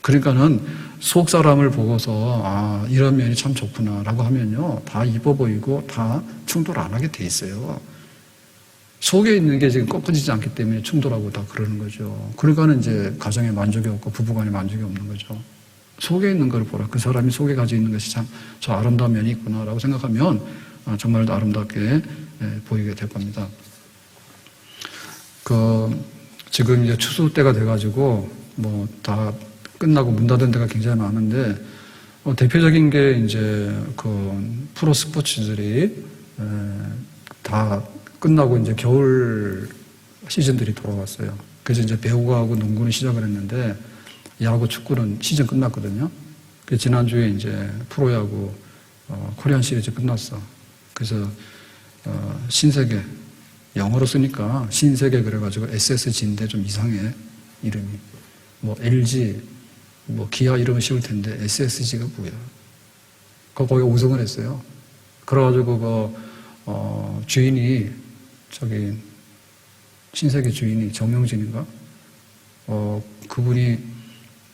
그러니까는 속 사람을 보고서 이런 면이 참 좋구나라고 하면요 다 이뻐 보이고 다 충돌 안 하게 돼 있어요. 속에 있는 게 지금 꺾어지지 않기 때문에 충돌하고 다 그러는 거죠. 그러니까는 이제 가정에 만족이 없고 부부간에 만족이 없는 거죠. 속에 있는 걸 보라. 그 사람이 속에 가지고 있는 것이 참 저 아름다운 면이 있구나라고 생각하면 정말 아름답게 보이게 될 겁니다. 지금 이제 추수 때가 돼가지고 뭐 다 끝나고 문 닫은 데가 굉장히 많은데 대표적인 게 이제 그 프로 스포츠들이 다 끝나고 이제 겨울 시즌들이 돌아왔어요. 그래서 이제 배구하고 농구는 시작을 했는데 야구, 축구는 시즌 끝났거든요. 그래서 지난주에 이제 프로야구 코리안 시리즈 끝났어. 그래서 신세계 영어로 쓰니까 신세계 그래가지고 SSG인데 좀 이상해 이름이. 뭐 LG, 뭐 기아 이름을 씌울 텐데 SSG가 뭐야? 거기 우승을 했어요. 그래가지고 주인이 저기 신세계 주인이 정영진인가? 그분이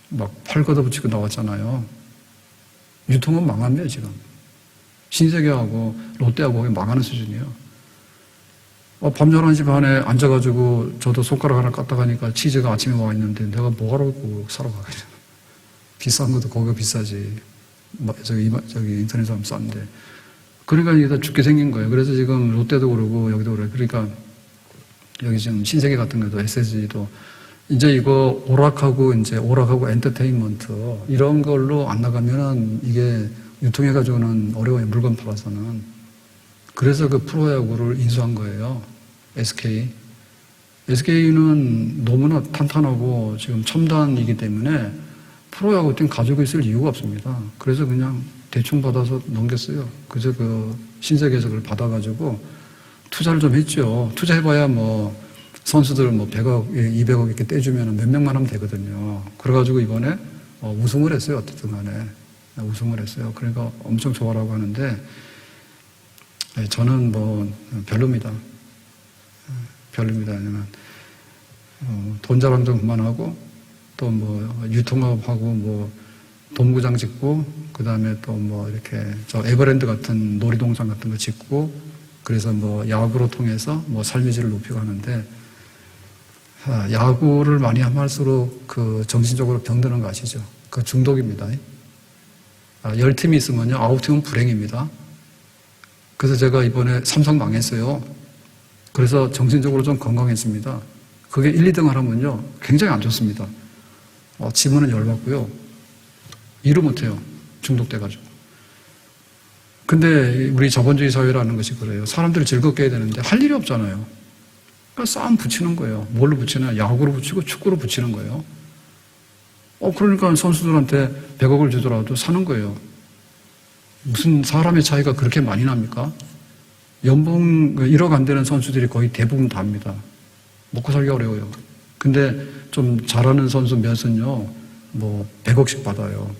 막 팔 걷어붙이고 나왔잖아요. 유통은 망합니다 지금. 신세계하고 롯데하고 거기 망하는 수준이에요. 밤 11시 반에 앉아가지고 저도 손가락 하나 까딱 하니까 치즈가 아침에 와 있는데 내가 뭐하러 사러 가겠냐. 비싼 것도 거기가 비싸지. 저기 인터넷에 하면 싼데. 그러니까 이게 다 죽게 생긴 거예요. 그래서 지금 롯데도 그러고 여기도 그래요. 그러니까 여기 지금 신세계 같은 것도 SSG도 이제 이거 오락하고 엔터테인먼트 이런 걸로 안 나가면은 이게 유통해가지고는 어려워요. 물건 팔아서는. 그래서 그 프로야구를 인수한 거예요. SK. SK는 너무나 탄탄하고 지금 첨단이기 때문에 프로야구 팀 가지고 있을 이유가 없습니다. 그래서 그냥 대충 받아서 넘겼어요. 그래서 그 신세계에서 그걸 받아가지고 투자를 좀 했죠. 투자해봐야 뭐 선수들 뭐 100억, 200억 이렇게 떼주면 몇 명만 하면 되거든요. 그래가지고 이번에 우승을 했어요. 어쨌든 간에. 우승을 했어요. 그러니까 엄청 좋아라고 하는데 저는 뭐 별로입니다. 별로입니다. 왜냐면 돈 자랑 좀 그만하고 또 뭐 유통업하고 뭐 동구장 짓고 그 다음에 또 뭐 이렇게 저 에버랜드 같은 놀이동산 같은 거 짓고 그래서 뭐 야구로 통해서 뭐 삶의 질을 높이고 하는데 야구를 많이 하면 할수록 그 정신적으로 병드는 거 아시죠? 그 중독입니다. 10팀이 있으면요 9팀은 불행입니다. 그래서 제가 이번에 삼성 망했어요. 그래서 정신적으로 좀 건강했습니다. 그게 1, 2등 하라면요 굉장히 안 좋습니다. 지면은 열받고요. 일을 못해요. 중독돼가지고. 근데 우리 자본주의 사회라는 것이 그래요. 사람들을 즐겁게 해야 되는데 할 일이 없잖아요. 그러니까 싸움 붙이는 거예요. 뭘로 붙이나? 야구로 붙이고 축구로 붙이는 거예요. 그러니까 선수들한테 100억을 주더라도 사는 거예요. 무슨 사람의 차이가 그렇게 많이 납니까? 연봉 1억 안 되는 선수들이 거의 대부분 다 합니다. 먹고 살기 어려워요. 근데 좀 잘하는 선수 몇은요, 뭐 100억씩 받아요.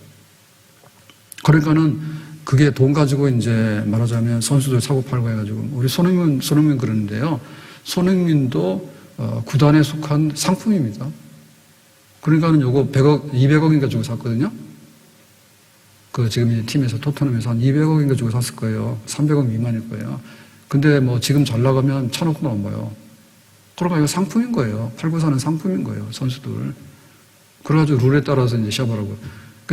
그러니까는 그게 돈 가지고 이제 말하자면 선수들 사고 팔고 해가지고 우리 손흥민 그러는데요. 손흥민도 구단에 속한 상품입니다. 그러니까는 요거 100억, 200억인가 주고 샀거든요. 그 지금 이 팀에서 토트넘에서 한 200억인가 주고 샀을 거예요. 300억 미만일 거예요. 근데 뭐 지금 잘 나가면 1000억 넘어요. 그러니까 이거 상품인 거예요. 팔고 사는 상품인 거예요. 선수들. 그래가지고 룰에 따라서 이제 시합하라고.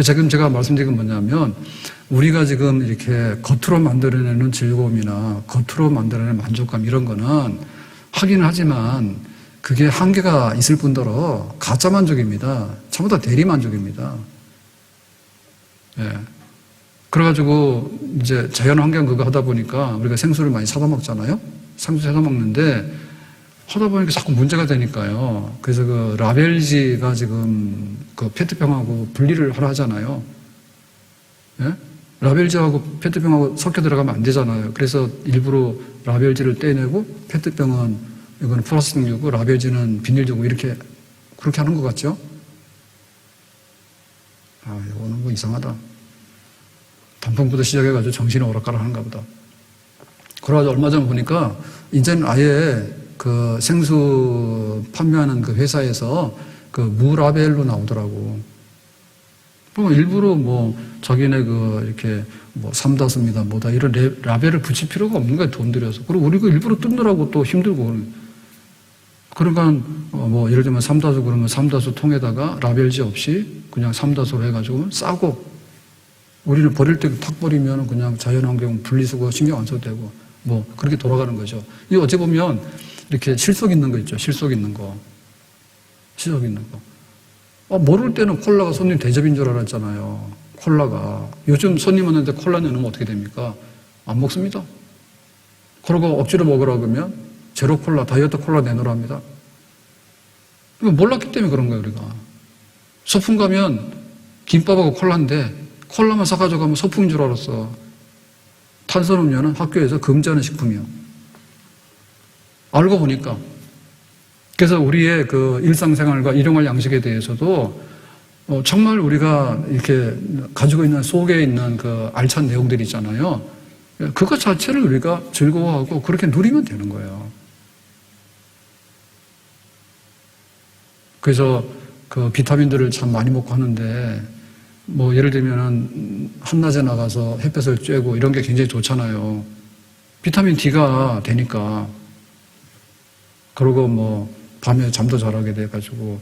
지금 제가 말씀드린 건 뭐냐면 우리가 지금 이렇게 겉으로 만들어내는 즐거움이나 겉으로 만들어내는 만족감 이런 거는 하기는 하지만 그게 한계가 있을 뿐더러 가짜 만족입니다. 전부 다 대리 만족입니다. 예. 그래가지고 이제 자연 환경 그거 하다 보니까 우리가 생수를 많이 사다 먹잖아요. 생수 사다 먹는데 하다 보니까 자꾸 문제가 되니까요. 그래서 그 라벨지가 지금 그 페트병하고 분리를 하라 하잖아요. 예? 라벨지하고 페트병하고 섞여 들어가면 안 되잖아요. 그래서 일부러 라벨지를 떼내고 페트병은 이거는 플라스틱류고 라벨지는 비닐류고 이렇게 그렇게 하는 것 같죠? 이거는 뭐 이상하다. 단풍부터 시작해가지고 정신이 오락가락 하는가 보다. 그래가지고 얼마 전에 보니까 이제는 아예 그 생수 판매하는 그 회사에서 그 무라벨로 나오더라고. 그럼 일부러 뭐 자기네 그 이렇게 뭐 삼다수입니다 뭐다 이런 라벨을 붙일 필요가 없는 거야 돈 들여서. 그리고 우리 그 일부러 뜯느라고 또 힘들고. 그러니까 뭐 예를 들면 삼다수 그러면 삼다수 통에다가 라벨지 없이 그냥 삼다수로 해가지고 싸고 우리는 버릴 때 탁 버리면 그냥 자연환경 분리수거 신경 안 써도 되고 뭐 그렇게 돌아가는 거죠. 이 어찌 보면 이렇게 실속 있는 거 있죠. 실속 있는 거. 실속 있는 거. 모를 때는 콜라가 손님 대접인 줄 알았잖아요. 콜라가. 요즘 손님 왔는데 콜라 내놓으면 어떻게 됩니까? 안 먹습니다. 그러고 억지로 먹으라고 하면 제로 콜라, 다이어트 콜라 내놓으랍니다. 이거 몰랐기 때문에 그런 거예요, 우리가. 소풍 가면 김밥하고 콜라인데 콜라만 사가지고 가면 소풍인 줄 알았어. 탄산음료는 학교에서 금지하는 식품이요. 알고 보니까. 그래서 우리의 그 일상생활과 일용할 양식에 대해서도 정말 우리가 이렇게 가지고 있는 속에 있는 그 알찬 내용들이 있잖아요. 그것 자체를 우리가 즐거워하고 그렇게 누리면 되는 거예요. 그래서 그 비타민들을 참 많이 먹고 하는데 뭐 예를 들면은 한낮에 나가서 햇볕을 쬐고 이런 게 굉장히 좋잖아요. 비타민 D가 되니까. 그리고 뭐 밤에 잠도 잘 하게 돼가지고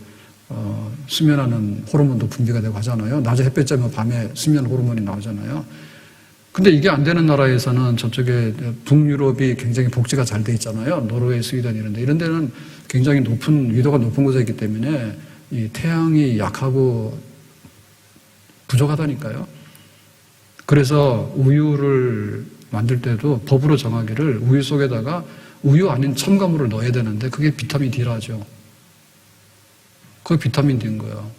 수면하는 호르몬도 분비가 되고 하잖아요. 낮에 햇볕 쬐면 밤에 수면 호르몬이 나오잖아요. 근데 이게 안 되는 나라에서는 저쪽에 북유럽이 굉장히 복지가 잘 돼 있잖아요. 노르웨이, 스웨덴 이런 데는 굉장히 위도가 높은 곳에 있기 때문에 이 태양이 약하고 부족하다니까요. 그래서 우유를 만들 때도 법으로 정하기를 우유 속에다가 우유 아닌 첨가물을 넣어야 되는데 그게 비타민 D라죠. 그게 비타민 D인 거예요.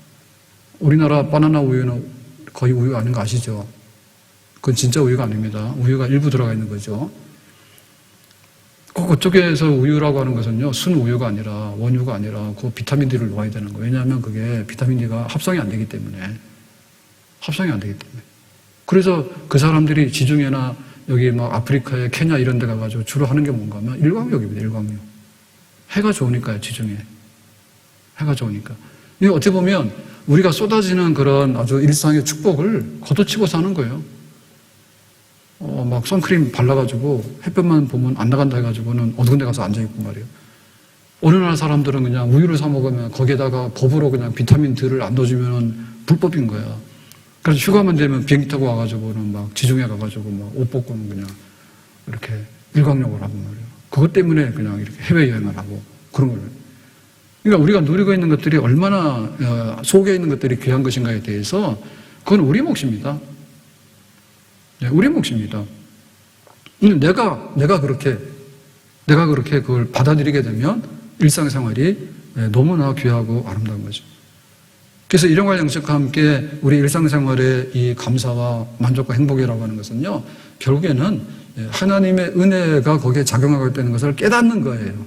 우리나라 바나나 우유는 거의 우유 아닌 거 아시죠? 그건 진짜 우유가 아닙니다. 우유가 일부 들어가 있는 거죠. 그쪽에서 우유라고 하는 것은요, 순우유가 아니라 원유가 아니라 그 비타민 D를 넣어야 되는 거예요. 왜냐하면 그게 비타민 D가 합성이 안 되기 때문에. 그래서 그 사람들이 지중해나 여기 막 아프리카에 케냐 이런 데 가가지고 주로 하는 게 뭔가 하면 일광욕입니다. 일광욕. 해가 좋으니까요. 지중해. 해가 좋으니까. 이게 어떻게 보면 우리가 쏟아지는 그런 아주 일상의 축복을 걷어치고 사는 거예요. 막 선크림 발라가지고 햇볕만 보면 안 나간다 해가지고는 어두운 데 가서 앉아있고 말이에요. 어느 나라 사람들은 그냥 우유를 사 먹으면 거기에다가 법으로 그냥 비타민 D를 안 넣어주면 불법인 거야. 그래서 휴가만 되면 비행기 타고 와가지고는 막 지중해 가가지고 막 옷 벗고는 그냥 이렇게 일광욕을 하고 말이에요. 그것 때문에 그냥 이렇게 해외여행을 하고 그런 거예요. 그러니까 우리가 누리고 있는 것들이 얼마나 속에 있는 것들이 귀한 것인가에 대해서 그건 우리 몫입니다. 네, 우리 몫입니다. 내가 그렇게 그걸 받아들이게 되면 일상생활이 너무나 귀하고 아름다운 거죠. 그래서 일용할 양식과 함께 우리 일상생활의 이 감사와 만족과 행복이라고 하는 것은요, 결국에는 하나님의 은혜가 거기에 작용하고 있다는 것을 깨닫는 거예요.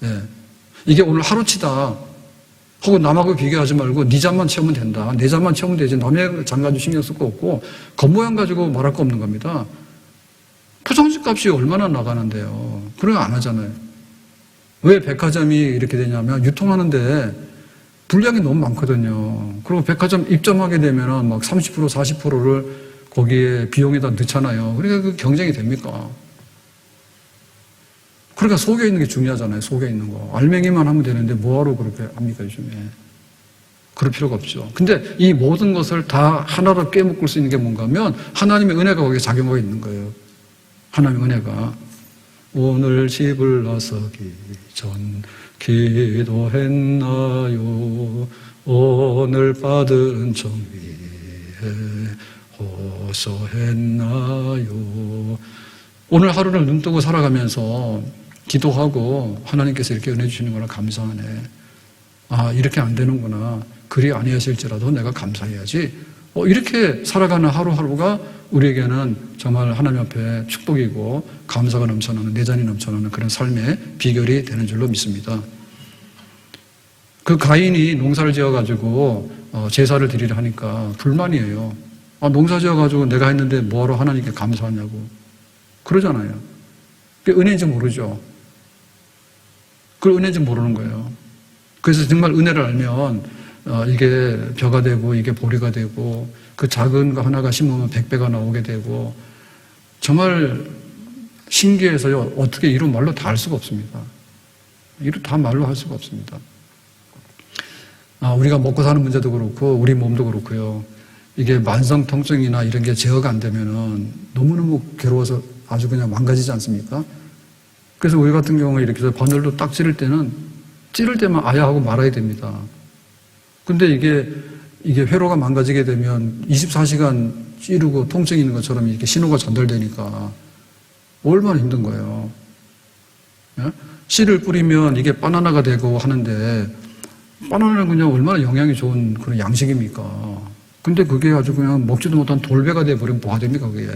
예. 이게 오늘 하루치다. 혹은 남하고 비교하지 말고 네 잠만 채우면 된다. 내 잠만 채우면 되지. 남의 잠 가지고 신경 쓸 거 없고 겉모양 가지고 말할 거 없는 겁니다. 포장지 값이 얼마나 나가는데요. 그런 거 안 하잖아요. 왜 백화점이 이렇게 되냐면 유통하는데 분량이 너무 많거든요. 그리고 백화점 입점하게 되면 막 30%, 40%를 거기에 비용에다 넣잖아요. 그러니까 그 경쟁이 됩니까? 그러니까 속에 있는 게 중요하잖아요. 속에 있는 거. 알맹이만 하면 되는데 뭐하러 그렇게 합니까, 요즘에. 그럴 필요가 없죠. 근데 이 모든 것을 다 하나로 깨묶을 수 있는 게 뭔가 하면 하나님의 은혜가 거기에 작용하고 있는 거예요. 하나님의 은혜가. 오늘 집을 나서기 전 기도했나요? 오늘 받은 정비에 호소했나요? 오늘 하루를 눈뜨고 살아가면서 기도하고 하나님께서 이렇게 은혜 주시는 거나 감사하네. 아, 이렇게 안 되는구나. 그리 아니하실지라도 내가 감사해야지. 이렇게 살아가는 하루하루가 우리에게는 정말 하나님 앞에 축복이고 감사가 넘쳐나는, 내전이 넘쳐나는 그런 삶의 비결이 되는 줄로 믿습니다. 그 가인이 농사를 지어가지고 제사를 드리려 하니까 불만이에요. 농사 지어가지고 내가 했는데 뭐하러 하나님께 감사하냐고. 그러잖아요. 그게 은혜인지 모르죠. 그걸 은혜인지 모르는 거예요. 그래서 정말 은혜를 알면 이게 벼가 되고 이게 보리가 되고 그 작은 거 하나가 심으면 100배가 나오게 되고 정말 신기해서요. 어떻게 이루 말로 다 할 수가 없습니다. 다 말로 할 수가 없습니다. 우리가 먹고 사는 문제도 그렇고 우리 몸도 그렇고요. 이게 만성 통증이나 이런 게 제어가 안 되면은 너무너무 괴로워서 아주 그냥 망가지지 않습니까? 그래서 우리 같은 경우에 이렇게 해서 바늘로 딱 찌를 때만 아야 하고 말아야 됩니다. 근데 이게 회로가 망가지게 되면 24시간 찌르고 통증이 있는 것처럼 이렇게 신호가 전달되니까 얼마나 힘든 거예요. 씨를 뿌리면 이게 바나나가 되고 하는데 바나나는 그냥 얼마나 영양이 좋은 그런 양식입니까? 근데 그게 아주 그냥 먹지도 못한 돌배가 돼버리면 뭐가 됩니까, 그게?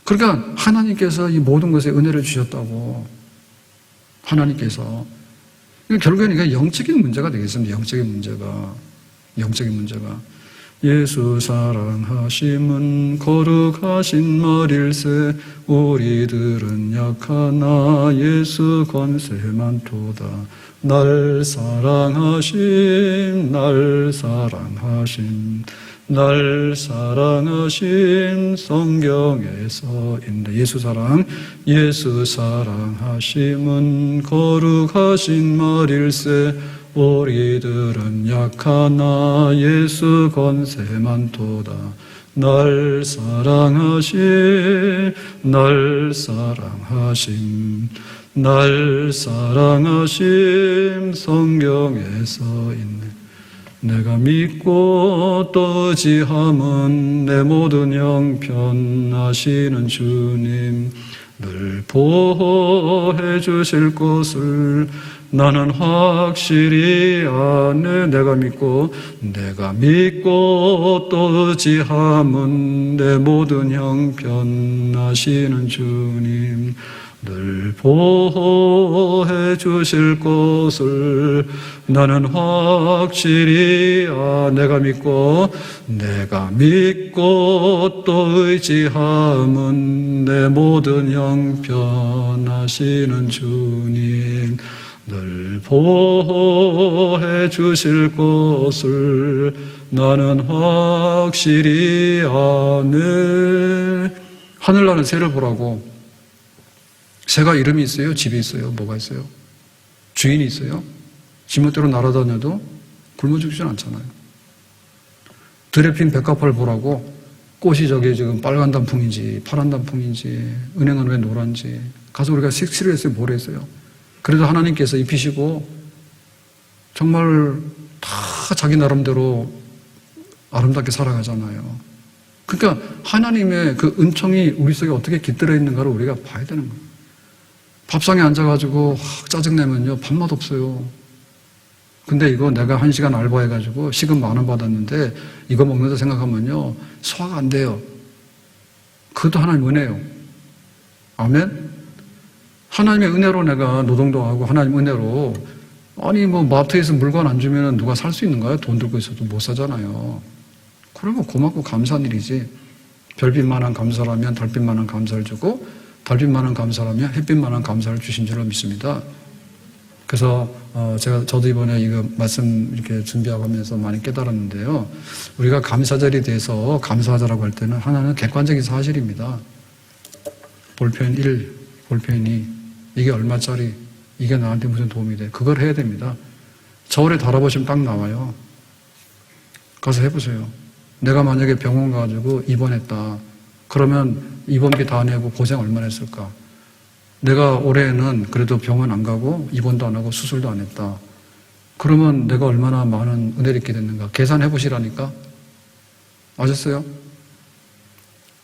그러니까 하나님께서 이 모든 것에 은혜를 주셨다고. 하나님께서. 결국에는 이게 영적인 문제가 되겠습니다. 영적인 문제가. 예수 사랑하심은 거룩하신 말일세. 우리들은 약하나 예수 권세 많도다. 날 사랑하심 성경에 써 있는데 예수 사랑하심은 거룩하신 말일세. 우리들은 약하나 예수 권세 많도다. 날 사랑하심 날 사랑하심 성경에 써있네. 내가 믿고 또 의지함은 내 모든 형편 아시는 주님 늘 보호해 주실 것을 나는 확실히 아네. 내가 믿고 또 의지함은 내 모든 형편 아시는 주님 늘 보호해 주실 것을 나는 확실히 내가 믿고 또 의지함은 내 모든 형편 아시는 주님 늘 보호해 주실 것을 나는 확실히 아네. 하늘나는 새를 보라고. 새가 이름이 있어요? 집이 있어요? 뭐가 있어요? 주인이 있어요? 지멋대로 날아다녀도 굶어 죽지는 않잖아요. 들에 핀 백합화를 보라고. 꽃이 저기 지금 빨간 단풍인지 파란 단풍인지 은행은 왜 노란지 가서 우리가 색칠을 했어요? 뭘 했어요? 그래도 하나님께서 입히시고 정말 다 자기 나름대로 아름답게 살아가잖아요. 그러니까 하나님의 그 은총이 우리 속에 어떻게 깃들어 있는가를 우리가 봐야 되는 거예요. 밥상에 앉아가지고 짜증내면요 밥맛 없어요. 근데 이거 내가 1시간 알바해가지고 시급 10,000원 받았는데 이거 먹는다 생각하면요 소화가 안 돼요. 그것도 하나님 은혜예요. 아멘? 하나님의 은혜로 내가 노동도 하고 하나님 은혜로 아니 뭐 마트에서 물건 안 주면 누가 살 수 있는가요? 돈 들고 있어도 못 사잖아요. 그러면 고맙고 감사한 일이지. 별빛만한 감사라면 달빛만한 감사를 주고 달빛만한 감사라면 햇빛만한 감사를 주신 줄로 믿습니다. 그래서 저도 이번에 이거 말씀 이렇게 준비하고 하면서 많이 깨달았는데요. 우리가 감사절에 대해서 감사하자라고 할 때는 하나는 객관적인 사실입니다. 볼펜 1, 볼펜 2 이게 얼마짜리, 이게 나한테 무슨 도움이 돼. 그걸 해야 됩니다. 저울에 달아보시면 딱 나와요. 가서 해보세요. 내가 만약에 병원 가가지고 입원했다. 그러면 입원비 다 내고 고생 얼마나 했을까? 내가 올해는 그래도 병원 안 가고 입원도 안 하고 수술도 안 했다. 그러면 내가 얼마나 많은 은혜를 입게 됐는가? 계산해 보시라니까. 아셨어요?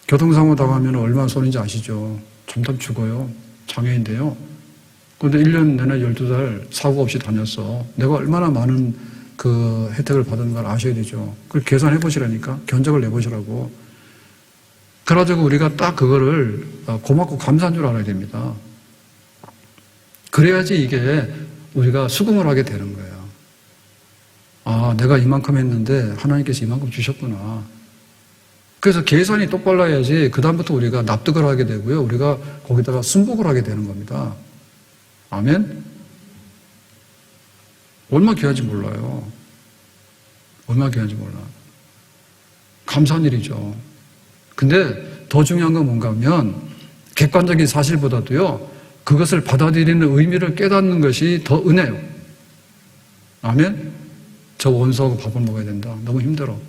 교통사고 당하면 얼마나 손인지 아시죠? 잠깐 죽어요. 장애인데요. 그런데 1년 내내 12달 사고 없이 다녔어. 내가 얼마나 많은 그 혜택을 받은 걸 아셔야 되죠. 그걸 계산해 보시라니까. 견적을 내보시라고. 그래가지고 우리가 딱 그거를 고맙고 감사한 줄 알아야 됩니다. 그래야지 이게 우리가 수긍을 하게 되는 거예요. 아, 내가 이만큼 했는데 하나님께서 이만큼 주셨구나. 그래서 계산이 똑바로 해야지 그다음부터 우리가 납득을 하게 되고요. 우리가 거기다가 순복을 하게 되는 겁니다. 아멘? 얼마나 귀한지 몰라요. 얼마나 귀한지 몰라요. 감사한 일이죠. 근데 더 중요한 건 뭔가 하면 객관적인 사실보다도요. 그것을 받아들이는 의미를 깨닫는 것이 더 은혜예요. 아멘? 저 원수하고 밥을 먹어야 된다. 너무 힘들어.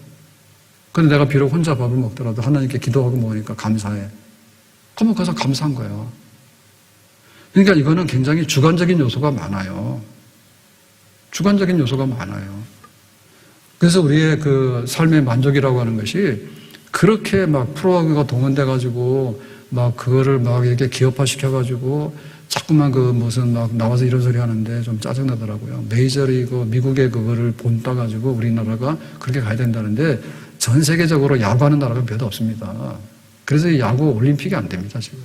근데 내가 비록 혼자 밥을 먹더라도 하나님께 기도하고 먹으니까 감사해. 그러면 그래서 감사한 거예요. 그러니까 이거는 굉장히 주관적인 요소가 많아요. 주관적인 요소가 많아요. 그래서 우리의 그 삶의 만족이라고 하는 것이 그렇게 막 프로야구가 동원돼가지고 막 그거를 막 이렇게 기업화시켜가지고 자꾸만 그 무슨 막 나와서 이런 소리 하는데 좀 짜증나더라고요. 메이저리그 미국의 그거를 본따가지고 우리나라가 그렇게 가야 된다는데 전 세계적으로 야구하는 나라가 몇 없습니다. 그래서 이 야구 올림픽이 안 됩니다, 지금.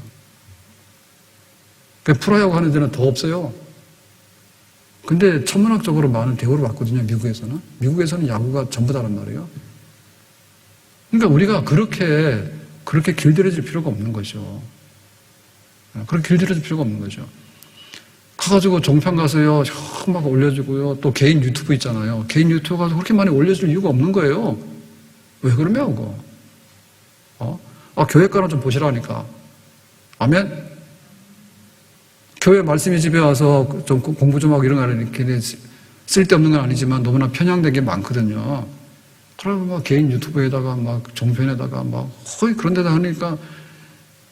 프로야구 하는 데는 더 없어요. 근데 천문학적으로 많은 대우를 받거든요, 미국에서는. 미국에서는 야구가 전부 다란 말이에요. 그러니까 우리가 그렇게 길들여질 필요가 없는 거죠. 그렇게 길들여질 필요가 없는 거죠. 가가지고 종편 가서요, 막 올려주고요. 또 개인 유튜브 있잖아요. 개인 유튜브 가서 그렇게 많이 올려줄 이유가 없는 거예요. 왜 그러냐고. 교회 가나 좀 보시라니까. 아멘? 교회 말씀이 집에 와서 좀 공부 좀 하고 이런 거 하니까 쓸데없는 건 아니지만 너무나 편향된 게 많거든요. 그러면 막 개인 유튜브에다가 막 종편에다가 막 거의 그런 데다 하니까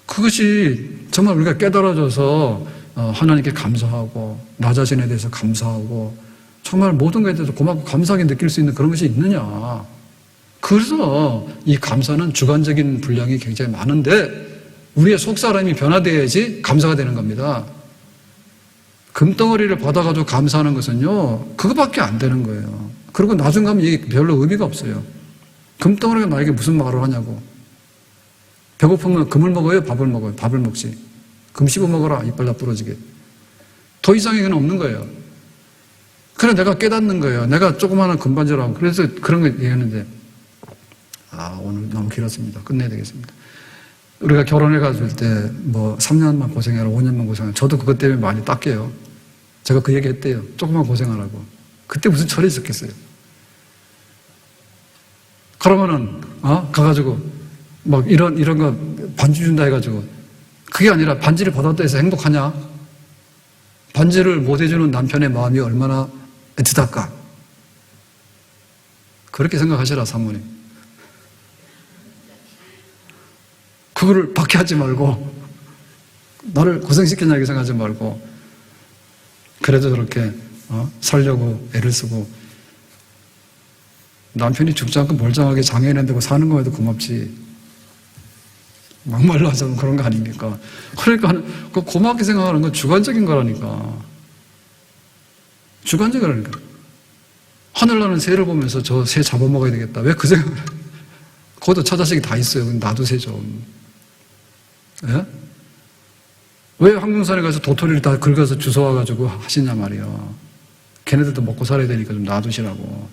그것이 정말 우리가 깨달아져서 하나님께 감사하고 나 자신에 대해서 감사하고 정말 모든 것에 대해서 고맙고 감사하게 느낄 수 있는 그런 것이 있느냐. 그래서 이 감사는 주관적인 분량이 굉장히 많은데 우리의 속사람이 변화돼야지 감사가 되는 겁니다. 금덩어리를 받아가지고 감사하는 것은요, 그거밖에 안 되는 거예요. 그리고 나중 가면 이게 별로 의미가 없어요. 금덩어리가 나에게 무슨 말을 하냐고. 배고프면 금을 먹어요? 밥을 먹어요? 밥을 먹지. 금 씹어 먹어라. 이빨 다 부러지게. 더 이상의 건 없는 거예요. 그래, 내가 깨닫는 거예요. 내가 조그마한 금반지라고. 그래서 그런 거 얘기했는데, 오늘 너무 길었습니다. 끝내야 되겠습니다. 우리가 결혼해가지고 때, 3년만 고생해라, 5년만 고생해라. 저도 그것 때문에 많이 닦여요. 제가 그 얘기 했대요. 조금만 고생하라고. 그때 무슨 철이 있었겠어요. 그러면은, 가가지고, 이런 거 반지 준다 해가지고, 그게 아니라 반지를 받았다 해서 행복하냐? 반지를 못 해주는 남편의 마음이 얼마나 애틋할까? 그렇게 생각하시라, 사모님. 그거를 박해하지 말고, 나를 고생시키냐, 이렇게 생각하지 말고, 그래도 저렇게, 살려고 애를 쓰고, 남편이 죽지 않고 멀쩡하게 장애인 되고 사는 거에도 고맙지. 막말로 하자면 그런 거 아닙니까? 그러니까 그 고맙게 생각하는 건 주관적인 거라니까. 주관적이라니까. 하늘나는 새를 보면서 저 새 잡아먹어야 되겠다. 왜 그 생각을 해? 거기도 처자식이 다 있어요. 나도 새 좀. 예? 왜 황금산에 가서 도토리를 다 긁어서 주워와가지고 하시냐 말이야. 걔네들도 먹고 살아야 되니까 좀 놔두시라고.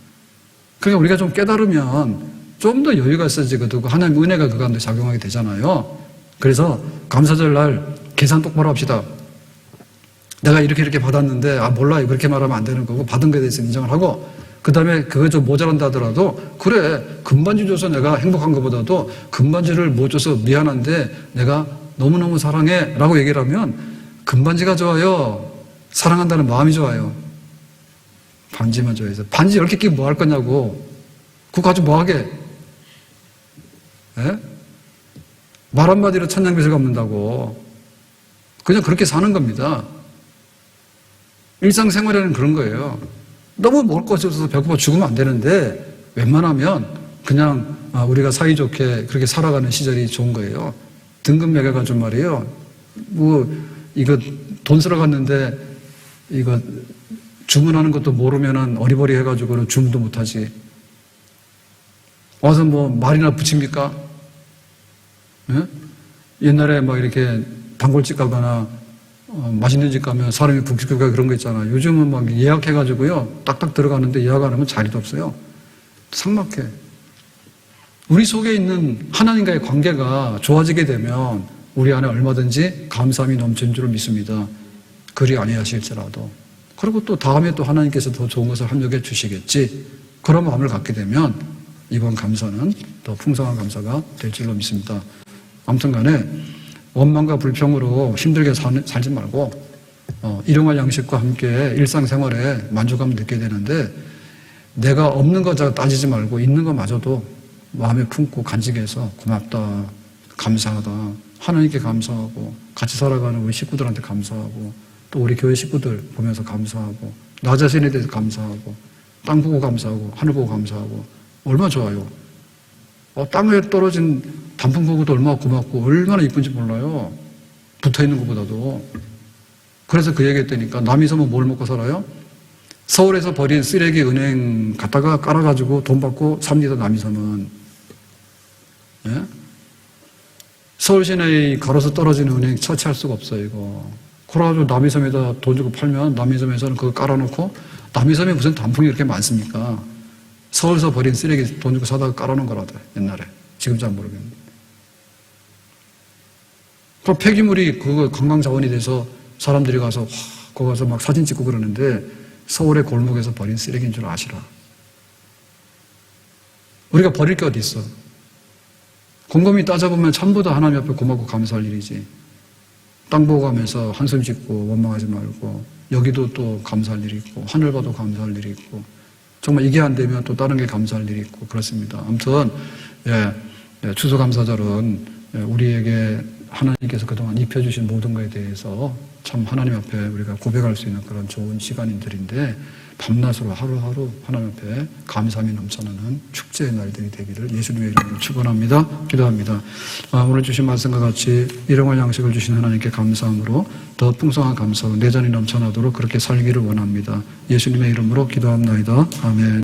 그러니까 우리가 좀 깨달으면 좀 더 여유가 있어지거든. 하나님 은혜가 그 가운데 작용하게 되잖아요. 그래서 감사절 날 계산 똑바로 합시다. 내가 이렇게 받았는데 몰라 그렇게 말하면 안 되는 거고 받은 거에 대해서 인정을 하고 그 다음에 그거 좀 모자란다 하더라도 그래 금반지 줘서 내가 행복한 것보다도 금반지를 못 줘서 미안한데 내가 너무너무 사랑해 라고 얘기를 하면 금반지가 좋아요? 사랑한다는 마음이 좋아요? 반지만 줘야죠. 반지 10개 끼고 뭐 할 거냐고. 그거 가지고 뭐 하게? 예? 말 한마디로 천냥빚을 갚는다고. 그냥 그렇게 사는 겁니다. 일상생활에는 그런 거예요. 너무 먹을 것이 없어서 배고파 죽으면 안 되는데 웬만하면 그냥 우리가 사이좋게 그렇게 살아가는 시절이 좋은 거예요. 등급 매겨가지고 말이에요. 이거 돈 쓰러 갔는데 이거 주문하는 것도 모르면은 어리버리 해가지고는 주문도 못하지. 와서 말이나 붙입니까? 예? 옛날에 이렇게 단골집 가거나 맛있는 집 가면 사람이 북적북적 그런 거 있잖아요. 요즘은 예약해가지고요. 딱딱 들어가는데 예약 안 하면 자리도 없어요. 삭막해. 우리 속에 있는 하나님과의 관계가 좋아지게 되면 우리 안에 얼마든지 감사함이 넘치는 줄을 믿습니다. 그리 아니하실지라도. 그리고 또 다음에 또 하나님께서 더 좋은 것을 합력해 주시겠지. 그런 마음을 갖게 되면 이번 감사는 더 풍성한 감사가 될 줄로 믿습니다. 아무튼 간에 원망과 불평으로 힘들게 살지 말고 일용할 양식과 함께 일상생활에 만족감을 느끼게 되는데 내가 없는 거 따지지 말고 있는 거마저도 마음에 품고 간직해서 고맙다, 감사하다, 하나님께 감사하고 같이 살아가는 우리 식구들한테 감사하고 또 우리 교회 식구들 보면서 감사하고 나 자신에 대해서 감사하고 땅 보고 감사하고 하늘 보고 감사하고 얼마나 좋아요. 땅에 떨어진 단풍 보고도 얼마나 고맙고 얼마나 이쁜지 몰라요. 붙어있는 것보다도. 그래서 그 얘기했다니까. 남이섬은 뭘 먹고 살아요? 서울에서 버린 쓰레기 은행 갖다가 깔아가지고 돈 받고 삽니다. 남이섬은. 예? 서울 시내에 가로수 떨어지는 은행 처치할 수가 없어요. 이거. 그래가지고 남이섬에다 돈 주고 팔면 남이섬에서는 그거 깔아놓고 남이섬에 무슨 단풍이 그렇게 많습니까? 서울서 버린 쓰레기 돈 주고 사다가 깔아놓은 거라다. 옛날에. 지금 잘 모르겠는데. 그 폐기물이 그거 관광자원이 돼서 사람들이 가서 거기 가서 막 사진 찍고 그러는데 서울의 골목에서 버린 쓰레기인 줄 아시라. 우리가 버릴 게 어디 있어. 곰곰이 따져보면 전부 다 하나님 앞에 고맙고 감사할 일이지. 땅 보고 가면서 한숨 짓고 원망하지 말고 여기도 또 감사할 일이 있고 하늘 봐도 감사할 일이 있고 정말 이게 안 되면 또 다른 게 감사할 일이 있고 그렇습니다. 아무튼 추수감사절은 우리에게 하나님께서 그동안 입혀주신 모든 것에 대해서 참 하나님 앞에 우리가 고백할 수 있는 그런 좋은 시간들인데 밤낮으로 하루하루 하나님 앞에 감사함이 넘쳐나는 축제의 날들이 되기를 예수님의 이름으로 축원합니다. 기도합니다. 오늘 주신 말씀과 같이 일용할 양식을 주신 하나님께 감사함으로 더 풍성한 감사로 내전이 넘쳐나도록 그렇게 살기를 원합니다. 예수님의 이름으로 기도합나이다. 아멘.